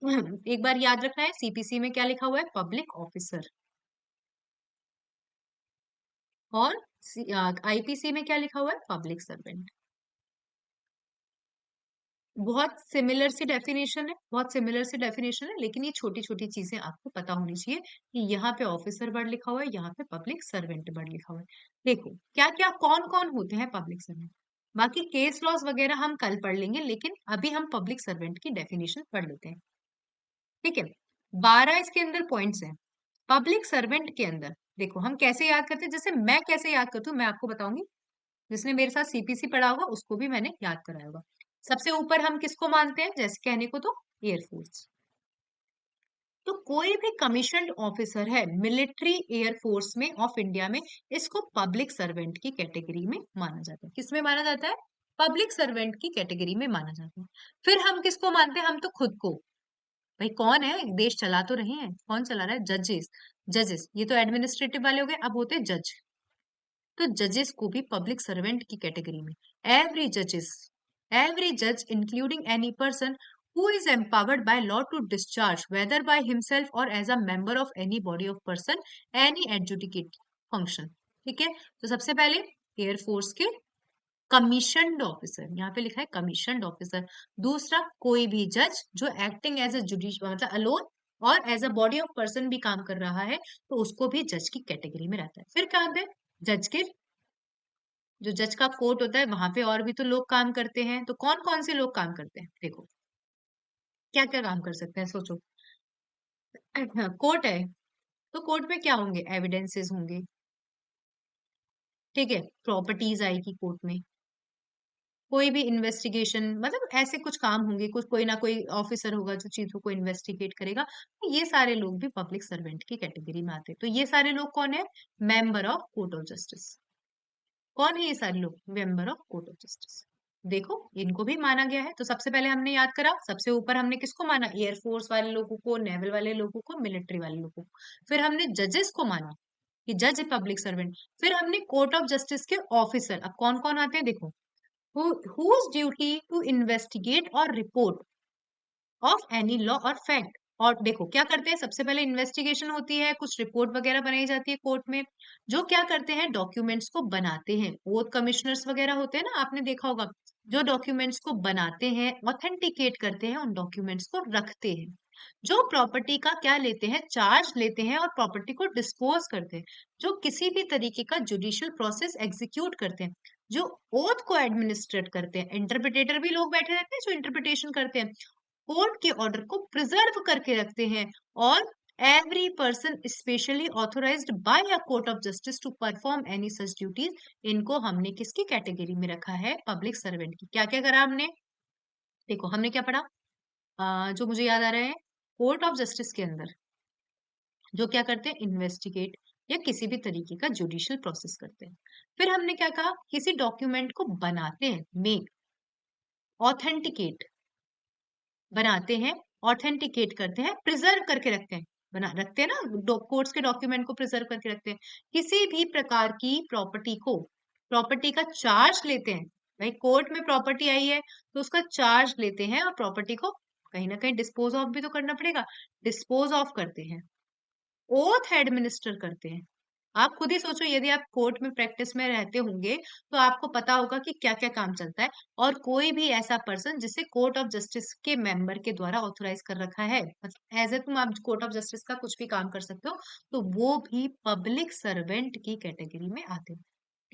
A: एक बार याद रखना है। सीपीसी में क्या लिखा हुआ है, पब्लिक ऑफिसर। और आईपीसी में क्या लिखा हुआ है, पब्लिक सर्वेंट। बहुत सिमिलर सी डेफिनेशन है, बहुत सिमिलर सी डेफिनेशन है, लेकिन ये छोटी छोटी चीजें आपको पता होनी चाहिए कि यहाँ पे ऑफिसर वर्ड लिखा हुआ है, यहाँ पे पब्लिक सर्वेंट वर्ड लिखा हुआ है। देखो क्या क्या कौन कौन होते हैं पब्लिक सर्वेंट, बाकी केस लॉस वगैरह हम कल पढ़ लेंगे, लेकिन अभी हम पब्लिक सर्वेंट की डेफिनेशन पढ़ लेते हैं। ठीक है, 12 इसके अंदर पॉइंट्स हैं पब्लिक सर्वेंट के अंदर। देखो हम कैसे याद करते हैं, जैसे मैं कैसे याद करती हूँ मैं आपको बताऊंगी, जिसने मेरे साथ सीपीसी पढ़ा होगा उसको भी मैंने याद कराया होगा। सबसे ऊपर हम किसको मानते हैं, जैसे कहने को तो एयरफोर्स। तो कोई भी कमीशन्ड ऑफिसर है मिलिट्री एयरफोर्स में ऑफ इंडिया में, इसको पब्लिक सर्वेंट की कैटेगरी में माना जाता है। किसमें माना जाता है, पब्लिक सर्वेंट की कैटेगरी में माना जाता है। फिर हम किसको मानते हैं, हम तो खुद को, भाई कौन है, देश चला तो रहे हैं, कौन चला रहा है, जजेस। जजेस ये तो एडमिनिस्ट्रेटिव वाले हो गए, अब होते हैं जज। तो जजेस को भी पब्लिक सर्वेंट की कैटेगरी में, एवरी जजेस, एवरी जज including any person who is empowered by law to discharge whether by himself or as a member of any body of person any adjudicate function। ठीक है, तो सबसे पहले एयरफोर्स के कमीशन्ड ऑफिसर, यहाँ पे लिखा है कमीशन्ड ऑफिसर। दूसरा कोई भी जज जो एक्टिंग एज ए जुडिशियल मतलब अलोन और as a body of person भी काम कर रहा है, तो उसको भी जज की कैटेगरी में रहता है। फिर क्या होता है, जज के जो जज का कोर्ट होता है वहां पे और भी तो लोग काम करते हैं, तो कौन कौन से लोग काम करते हैं, देखो क्या क्या काम कर सकते हैं, सोचो। कोर्ट है तो कोर्ट में क्या होंगे, एविडेंसेस होंगे। ठीक है, प्रॉपर्टीज आएगी कोर्ट में, कोई भी इन्वेस्टिगेशन मतलब ऐसे कुछ काम होंगे, कुछ कोई ना कोई ऑफिसर होगा जो चीजों को इन्वेस्टिगेट करेगा। तो ये सारे लोग भी पब्लिक सर्वेंट की कैटेगरी में आते हैं। तो ये सारे लोग कौन है, member of court of justice. कौन है ये सारे लोग, member of court of justice. देखो इनको भी माना गया है। तो सबसे पहले हमने याद करा, सबसे ऊपर हमने किसको माना, एयरफोर्स वाले लोगों को, नेवल वाले लोगों को, मिलिट्री वाले लोगों को। फिर हमने जजेस को माना कि जज है पब्लिक सर्वेंट। फिर हमने कोर्ट ऑफ जस्टिस के ऑफिसर, अब कौन कौन आते हैं देखो, whose duty to investigate or report of any law or fact। और देखो क्या करते हैं, सबसे पहले इन्वेस्टिगेशन होती है, कुछ रिपोर्ट वगैरह बनाई जाती है कोर्ट में, जो क्या करते हैं डॉक्यूमेंट्स को बनाते हैं। ओथ कमिश्नर्स वगैरह होते हैं ना, आपने देखा होगा, जो डॉक्यूमेंट्स को बनाते हैं, ऑथेंटिकेट करते हैं, उन डॉक्यूमेंट्स को रखते हैं। जो प्रॉपर्टी का क्या लेते हैं, चार्ज लेते हैं और प्रॉपर्टी को डिस्पोज करते हैं, जो किसी भी तरीके का जुडिशियल प्रोसेस एग्जीक्यूट करते हैं, जो ओथ को एडमिनिस्ट्रेट करते हैं, इंटरप्रिटेटर भी लोग बैठे रहते हैं जो इंटरप्रिटेशन करते हैं, कोर्ट के ऑर्डर को प्रिजर्व करके रखते हैं, और every person specially authorised by a court of justice to perform any such duties, इनको हमने किसकी कैटेगरी में रखा है, पब्लिक सर्वेंट की। क्या क्या करा हमने, देखो हमने क्या पढ़ा, जो मुझे याद आ रहा है, कोर्ट ऑफ जस्टिस के अंदर जो क्या करते हैं, इन्वेस्टिगेट या किसी भी तरीके का जुडिशियल प्रोसेस करते हैं। फिर हमने क्या कहा, किसी डॉक्यूमेंट को बनाते हैं, मेक, ऑथेंटिकेट, बनाते हैं, ऑथेंटिकेट करते हैं, प्रिजर्व करके रखते हैं, बना रखते हैं ना, कोर्ट्स के डॉक्यूमेंट को प्रिजर्व करके रखते हैं। किसी भी प्रकार की प्रॉपर्टी का चार्ज लेते हैं, भाई कोर्ट में प्रॉपर्टी आई है तो उसका चार्ज लेते हैं और प्रॉपर्टी को कहीं ना कहीं डिस्पोज ऑफ भी तो करना पड़ेगा, डिस्पोज ऑफ करते हैं, ओथ एडमिनिस्टर करते हैं। आप खुद ही सोचो, यदि आप कोर्ट में प्रैक्टिस में रहते होंगे तो आपको पता होगा कि क्या क्या काम चलता है, और कोई भी ऐसा पर्सन जिसे कोर्ट ऑफ जस्टिस के मेंबर के द्वारा ऑथोराइज कर रखा है, मतलब एज ए तुम आप कोर्ट ऑफ जस्टिस का कुछ भी काम कर सकते हो, तो वो भी पब्लिक सर्वेंट की कैटेगरी में आते हैं।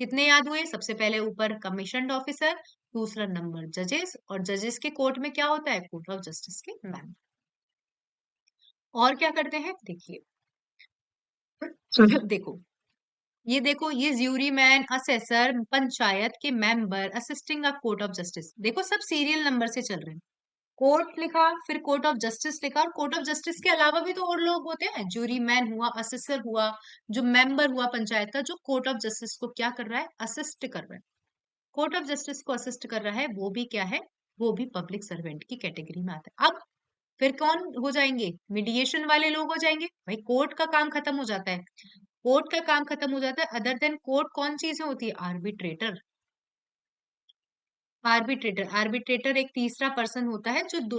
A: कितने याद हुए, सबसे पहले ऊपर कमीशन्ड ऑफिसर, दूसरा नंबर जजेस, और जजेस के कोर्ट में क्या होता है, कोर्ट ऑफ जस्टिस के मेंबर। और क्या करते हैं देखिए, देखो ये ज्यूरी मैन, असेसर, पंचायत के member, assisting of court of justice, देखो सब सीरियल नंबर से चल रहे हैं। कोर्ट लिखा, फिर कोर्ट ऑफ जस्टिस लिखा, और कोर्ट ऑफ जस्टिस के अलावा भी तो और लोग होते हैं, ज्यूरी मैन हुआ, असेसर हुआ, जो मेंबर हुआ पंचायत का, जो कोर्ट ऑफ जस्टिस को क्या कर रहा है, असिस्ट कर रहा है। कोर्ट ऑफ जस्टिस को असिस्ट कर रहा है, वो भी क्या है, वो भी पब्लिक सर्वेंट की कैटेगरी में आता है। अब फिर कौन हो जाएंगे, मीडिएशन वाले लोग हो जाएंगे, भाई कोर्ट का काम खत्म हो जाता है, कोर्ट का काम खत्म हो जाता है, अदर देन कोर्ट कौन चीजें होती है, आर्बिट्रेटर। आर्बिट्रेटर एक तीसरा पर्सन होता है जो दो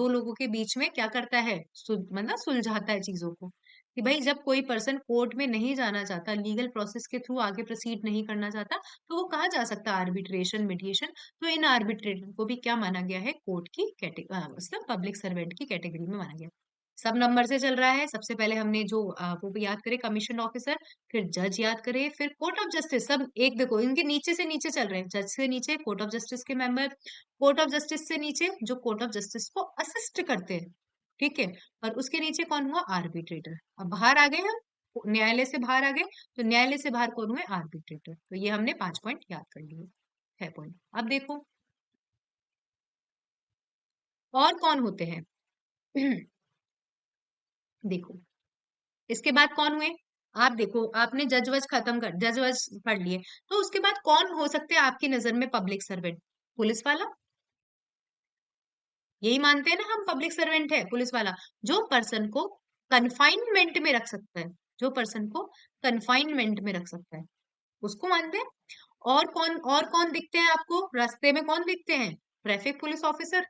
A: लोगों के बीच में क्या करता है, मतलब सुलझाता है चीजों को, कि भाई जब कोई पर्सन कोर्ट में नहीं जाना चाहता, लीगल प्रोसेस के थ्रू आगे प्रोसीड नहीं करना चाहता, तो वो कहाँ जा सकता है, आर्बिट्रेशन, मीडिएशन। तो इन आर्बिट्रेटर को भी क्या माना गया है, कोर्ट की कैटेगरी, मतलब पब्लिक सर्वेंट की कैटेगरी में माना गया। सब नंबर से चल रहा है, सबसे पहले हमने जो वो भी याद करे, कमीशन ऑफिसर, फिर जज याद करे, फिर कोर्ट ऑफ जस्टिस, सब एक देखो इनके नीचे से नीचे चल रहे हैं, जज से नीचे कोर्ट ऑफ जस्टिस के मेंबर, कोर्ट ऑफ जस्टिस से नीचे जो कोर्ट ऑफ जस्टिस को असिस्ट करते हैं, ठीक है, और उसके नीचे कौन हुआ, आर्बिट्रेटर। अब बाहर आ गए हम, न्यायालय से बाहर आ गए, तो न्यायालय से बाहर कौन हुए, आर्बिट्रेटर। तो ये हमने 5 पॉइंट याद कर लिए, 6 पॉइंट। अब देखो और कौन होते हैं देखो इसके बाद कौन हुए, आप देखो, आपने जज वज पढ़ लिए, तो उसके बाद कौन हो सकते हैं आपकी नजर में पब्लिक सर्वेंट, पुलिस वाला। यही मानते हैं ना हम, पब्लिक सर्वेंट है पुलिस वाला, जो पर्सन को कन्फाइनमेंट में रख सकता है, जो पर्सन को कन्फाइनमेंट में रख सकता है, उसको मानते हैं। और कौन दिखते हैं आपको रास्ते में, कौन दिखते हैं, ट्रैफिक पुलिस ऑफिसर,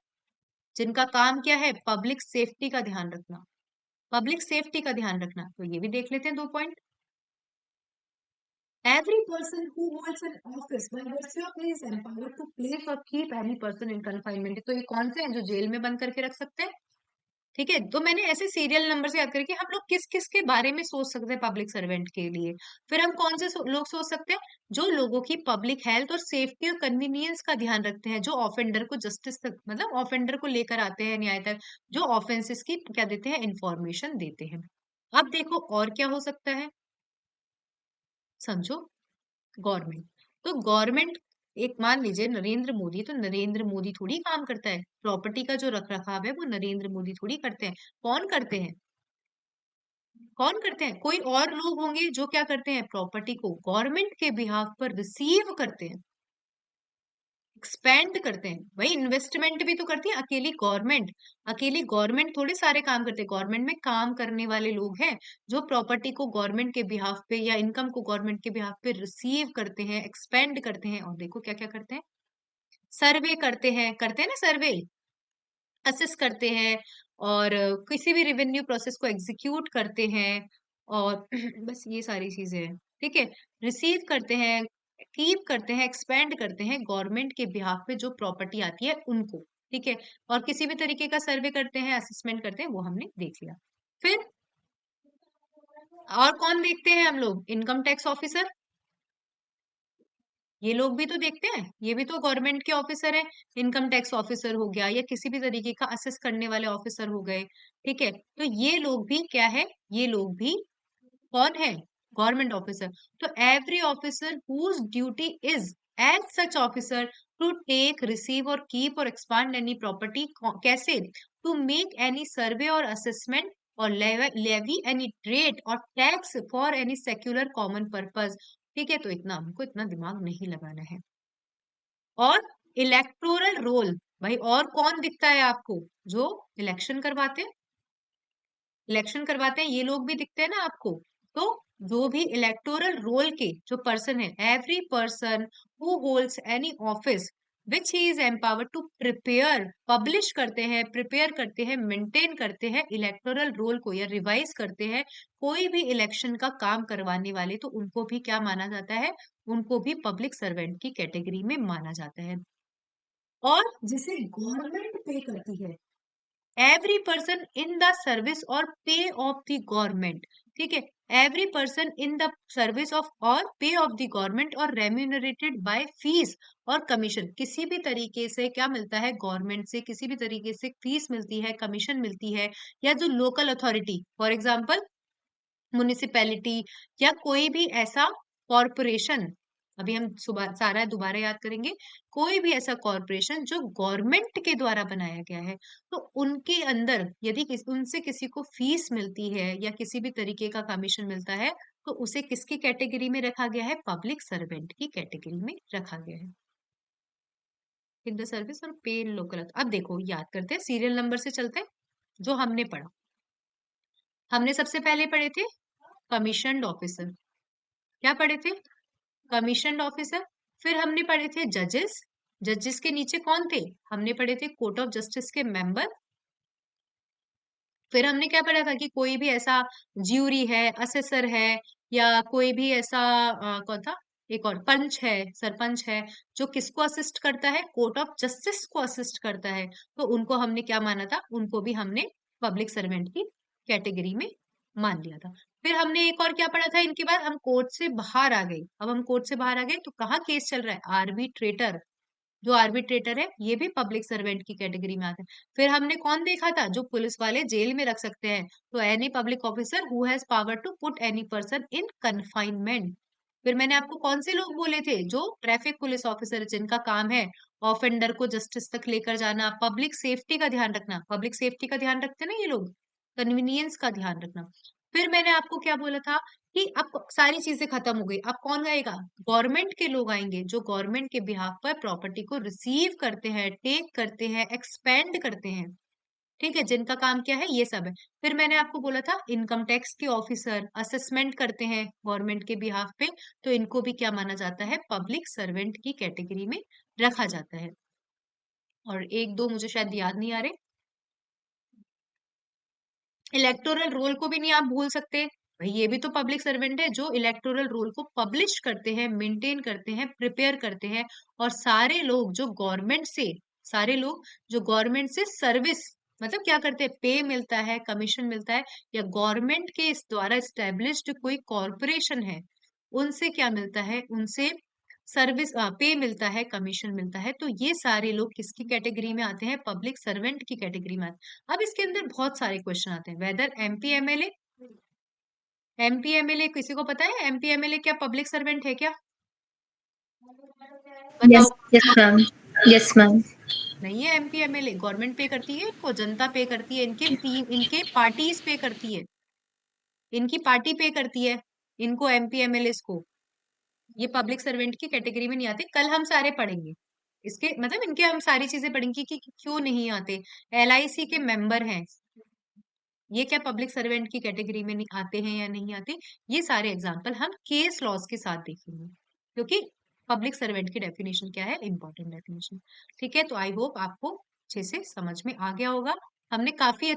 A: जिनका काम क्या है, पब्लिक सेफ्टी का ध्यान रखना, पब्लिक सेफ्टी का ध्यान रखना। तो ये भी देख लेते हैं 2 point. Every person who holds an office by virtue of his empowered to place or keep any person in confinement। तो ये कौन से हैं जो जेल में बंद करके रख सकते हैं, ठीक है। तो मैंने ऐसे सीरियल नंबर से याद करके हम लोग किस किस के बारे में सोच सकते हैं पब्लिक सर्वेंट के लिए। फिर हम कौन से लोग सोच सकते हैं, जो लोगों की पब्लिक हेल्थ और सेफ्टी और कन्वीनियंस का ध्यान रखते हैं, जो ऑफेंडर को जस्टिस तक, मतलब ऑफेंडर को लेकर आते हैं न्याय तक, जो ऑफेंसेस की क्या देते हैं, इंफॉर्मेशन देते हैं। अब देखो और क्या हो सकता है, समझो, गवर्नमेंट। तो गवर्नमेंट, एक मान लीजिए नरेंद्र मोदी, तो नरेंद्र मोदी थोड़ी काम करता है, प्रॉपर्टी का जो रख रखाव है वो नरेंद्र मोदी थोड़ी करते हैं, कौन करते हैं, कौन करते हैं, कोई और लोग होंगे जो क्या करते हैं, प्रॉपर्टी को गवर्नमेंट के बिहाफ पर रिसीव करते हैं, एक्सपेंड करते हैं। भाई इन्वेस्टमेंट भी तो करती है अकेली गवर्नमेंट थोड़े सारे काम करते हैं, गवर्नमेंट में काम करने वाले लोग हैं जो प्रॉपर्टी को गवर्नमेंट के बिहाफ पे या इनकम को गवर्नमेंट के बिहाफ पे रिसीव करते हैं, एक्सपेंड करते हैं, और देखो क्या क्या करते हैं, सर्वे करते हैं ना, सर्वे, असेस करते हैं, और किसी भी रेवेन्यू प्रोसेस को एग्जीक्यूट करते हैं, और बस ये सारी चीजें हैं, ठीक है। रिसीव करते हैं, कीप करते हैं, एक्सपेंड करते हैं गवर्नमेंट के बिहाफ पे जो प्रॉपर्टी आती है उनको, ठीक है, और किसी भी तरीके का सर्वे करते हैं, असेसमेंट करते हैं, वो हमने देख लिया। फिर और कौन देखते हैं हम लोग? इनकम टैक्स ऑफिसर, ये लोग भी तो देखते हैं, ये भी तो गवर्नमेंट के ऑफिसर है। इनकम टैक्स ऑफिसर हो गया या किसी भी तरीके का असेस करने वाले ऑफिसर हो गए, ठीक है, तो ये लोग भी क्या है, ये लोग भी कौन है? Government officer. तो every officer whose duty is as such officer to take, receive और कीप और एक्सपांड एनी प्रॉपर्टी, कैसे? टू मेक एनी सर्वे और असेसमेंट और लेवी एनी रेट और tax for any secular common purpose. ठीक है, तो इतना हमको इतना दिमाग नहीं लगाना है। और इलेक्टोरल रोल, भाई और कौन दिखता है आपको? जो इलेक्शन करवाते हैं, इलेक्शन करवाते हैं, ये लोग भी दिखते हैं ना आपको। तो जो भी इलेक्टोरल रोल के जो पर्सन है, every person who holds any office which he is empowered to prepare, publish करते हैं, प्रिपेयर करते हैं, मेंटेन करते हैं इलेक्टोरल रोल को या रिवाइज करते हैं कोई भी इलेक्शन का काम करवाने वाले, तो उनको भी क्या माना जाता है? उनको भी पब्लिक सर्वेंट की कैटेगरी में माना जाता है। और जिसे गवर्नमेंट पे करती है, every person in the service और पे ऑफ द गवर्नमेंट, ठीक है, every person in the service of और पे ऑफ द गवर्नमेंट और रेम्यूनरेटेड बाय फीस और कमीशन, किसी भी तरीके से क्या मिलता है गवर्नमेंट से, किसी भी तरीके से फीस मिलती है, कमीशन मिलती है, या जो local authority, for example municipality या कोई भी ऐसा कॉरपोरेशन, अभी हम सुबह सारा दोबारा याद करेंगे, कोई भी ऐसा कॉरपोरेशन जो गवर्नमेंट के द्वारा बनाया गया है, तो उनके अंदर यदि उनसे किसी को फीस मिलती है या किसी भी तरीके का कमीशन मिलता है, तो उसे किसकी कैटेगरी में रखा गया है? पब्लिक सर्वेंट की कैटेगरी में रखा गया है। इन द सर्विस और पे इन लोकल। अब देखो याद करते हैं, सीरियल नंबर से चलते हैं। जो हमने पढ़ा, हमने सबसे पहले पढ़े थे कमीशन्ड ऑफिसर। क्या पढ़े थे? Commissioned officer. फिर हमने पढ़े थे जजेस। जजेस के नीचे कौन थे? हमने पढ़े थे कोर्ट ऑफ जस्टिस के मेंबर। फिर हमने क्या पढ़ा था कि कोई भी ऐसा ज्यूरी है, असेसर है, या कोई भी ऐसा कौन था, एक और पंच है, सरपंच है, जो किसको असिस्ट करता है? कोर्ट ऑफ जस्टिस को असिस्ट करता है, तो उनको हमने क्या माना था? उनको भी हमने पब्लिक सर्वेंट की कैटेगरी में मान लिया था। फिर हमने एक और क्या पढ़ा था? इनके बाद हम कोर्ट से बाहर आ गए। अब हम कोर्ट से बाहर आ गए तो कहाँ केस चल रहा है? आर्बिट्रेटर। जो आर्बिट्रेटर है ये भी पब्लिक सर्वेंट की कैटेगरी में आता है। फिर हमने कौन देखा था? जो पुलिस वाले जेल में रख सकते हैं, तो any public officer who has power to put any person in confinement. फिर मैंने आपको कौन से लोग बोले थे? जो ट्रैफिक पुलिस ऑफिसर, जिनका काम है ऑफेंडर को जस्टिस तक लेकर जाना, पब्लिक सेफ्टी का ध्यान रखना। पब्लिक सेफ्टी का ध्यान रखते ना ये लोग, कन्वीनियंस का ध्यान रखना। फिर मैंने आपको क्या बोला था कि अब सारी चीजें खत्म हो गई, अब कौन आएगा? गवर्नमेंट के लोग आएंगे, जो गवर्नमेंट के बिहाफ पर प्रॉपर्टी को रिसीव करते हैं, टेक करते हैं, एक्सपेंड करते हैं, ठीक है, जिनका काम क्या है? ये सब है। फिर मैंने आपको बोला था इनकम टैक्स के ऑफिसर असेसमेंट करते हैं गवर्नमेंट के बिहाफ पे, तो इनको भी क्या माना जाता है? पब्लिक सर्वेंट की कैटेगरी में रखा जाता है। और एक दो मुझे शायद याद नहीं आ रहे। इलेक्टोरल रोल को भी नहीं आप भूल सकते, भाई ये भी तो पब्लिक सर्वेंट है, जो इलेक्टोरल रोल को पब्लिश करते हैं, मेंटेन करते हैं, प्रिपेयर करते हैं। और सारे लोग जो गवर्नमेंट से, सारे लोग जो गवर्नमेंट से सर्विस, मतलब क्या करते हैं? पे मिलता है, कमीशन मिलता है, या गवर्नमेंट के इस द्वारा स्टैब्लिश्ड कोई कॉरपोरेशन है, उनसे क्या मिलता है? उनसे सर्विस पे मिलता है, कमीशन मिलता है, तो ये सारे लोग किसकी कैटेगरी में आते हैं? पब्लिक सर्वेंट की कैटेगरी में आते हैं। अब इसके अंदर बहुत सारे क्वेश्चन आते हैं, whether MP MLA, MP MLA किसी को पता है? एमपी एमएलए क्या पब्लिक सर्वेंट है क्या?
D: यस,
A: बताओ।
D: Yes ma'am, yes ma'am.
A: नहीं है, एमपी एमएलए गवर्नमेंट पे करती है, इनको जनता पे करती है, इनके टीम, इनके पार्टीज पे करती है, इनकी पार्टी पे करती है इनको, एमपी एमएलए को। ये पब्लिक सर्वेंट की कैटेगरी में नहीं आते। कल हम सारे पढ़ेंगे इसके, मतलब इनके हम सारी चीजें पढ़ेंगे कि क्यों नहीं आते। एलआईसी के मेंबर हैं, ये क्या पब्लिक सर्वेंट की कैटेगरी में नहीं आते हैं या नहीं आते? ये सारे एग्जाम्पल हम केस लॉज के साथ देखेंगे, क्योंकि पब्लिक सर्वेंट की डेफिनेशन क्या है? Important definition. ठीक है, तो आई होप आपको अच्छे से समझ में आ गया होगा। हमने काफी